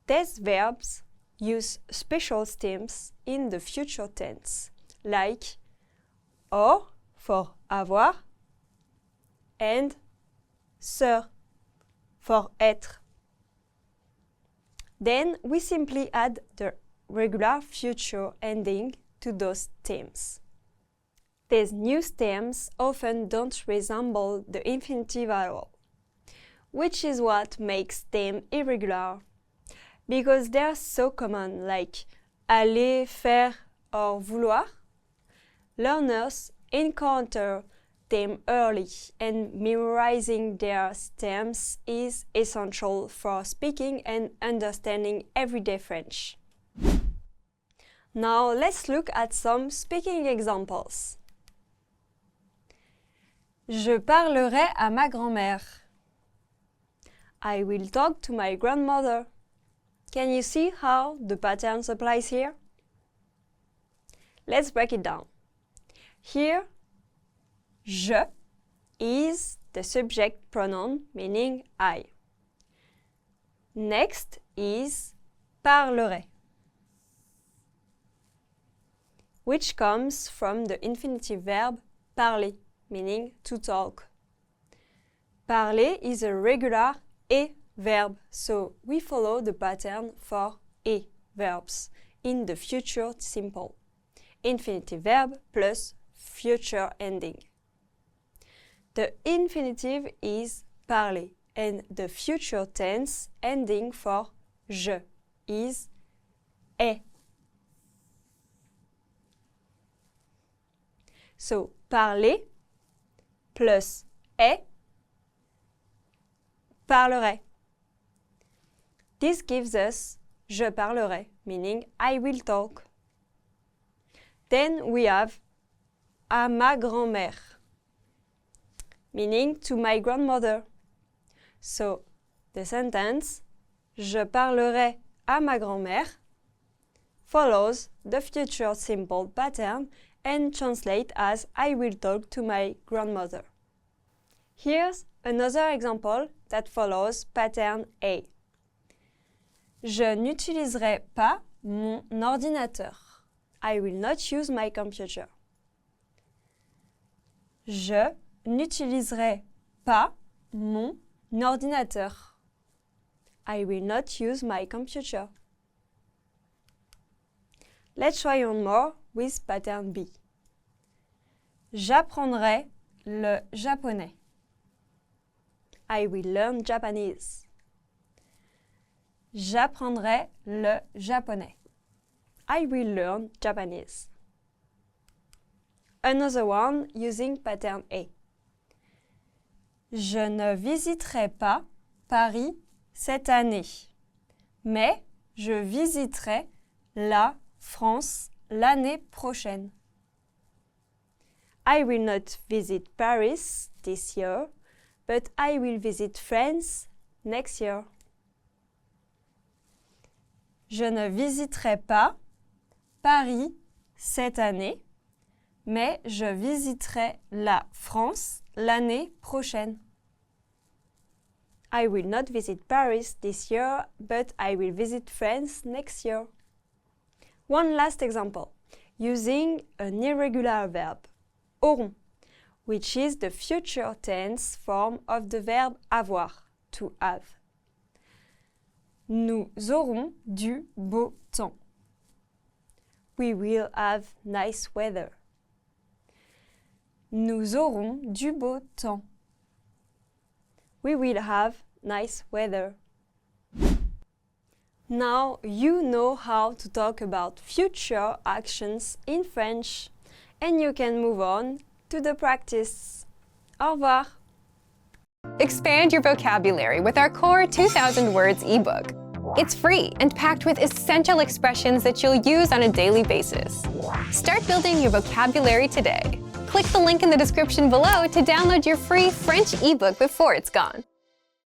these verbs use special stems in the future tense, like or for avoir and ser for être. Then we simply add the regular future ending to those stems. These new stems often don't resemble the infinitive at all, which is what makes them irregular, because they're so common, like aller, faire, or vouloir. Learners encounter them early, and memorizing their stems is essential for speaking and understanding everyday French. Now let's look at some speaking examples. Je parlerai à ma grand-mère. I will talk to my grandmother. Can you see how the pattern applies here? Let's break it down. Here, je is the subject pronoun, meaning I. Next is parlerai, which comes from the infinitive verb parler, meaning to talk. Parler is a regular et verb, so we follow the pattern for et verbs in the future simple. Infinitive verb plus future ending. The infinitive is parler, and the future tense ending for je is est. So, parler plus est, parlerai. This gives us je parlerai, meaning I will talk. Then we have à ma grand-mère, meaning to my grandmother. So, the sentence je parlerai à ma grand-mère follows the future simple pattern and translates as I will talk to my grandmother. Here's another example that follows pattern A. Je n'utiliserai pas mon ordinateur. I will not use my computer. Je n'utiliserai pas mon ordinateur. I will not use my computer. Let's try one more with pattern B. J'apprendrai le japonais. I will learn Japanese. J'apprendrai le japonais. I will learn Japanese. Another one using pattern A. Je ne visiterai pas Paris cette année, mais je visiterai la France l'année prochaine. I will not visit Paris this year, but I will visit France next year. Je ne visiterai pas Paris cette année, mais je visiterai la France l'année prochaine. I will not visit Paris this year, but I will visit France next year. One last example, using an irregular verb, auront, which is the future tense form of the verb avoir, to have. Nous aurons du beau temps. We will have nice weather. Nous aurons du beau temps. We will have nice weather. Now you know how to talk about future actions in French, and you can move on to the practice. Au revoir. Expand your vocabulary with our Core 2000 Words ebook. It's free and packed with essential expressions that you'll use on a daily basis. Start building your vocabulary today. Click the link in the description below to download your free French ebook before it's gone.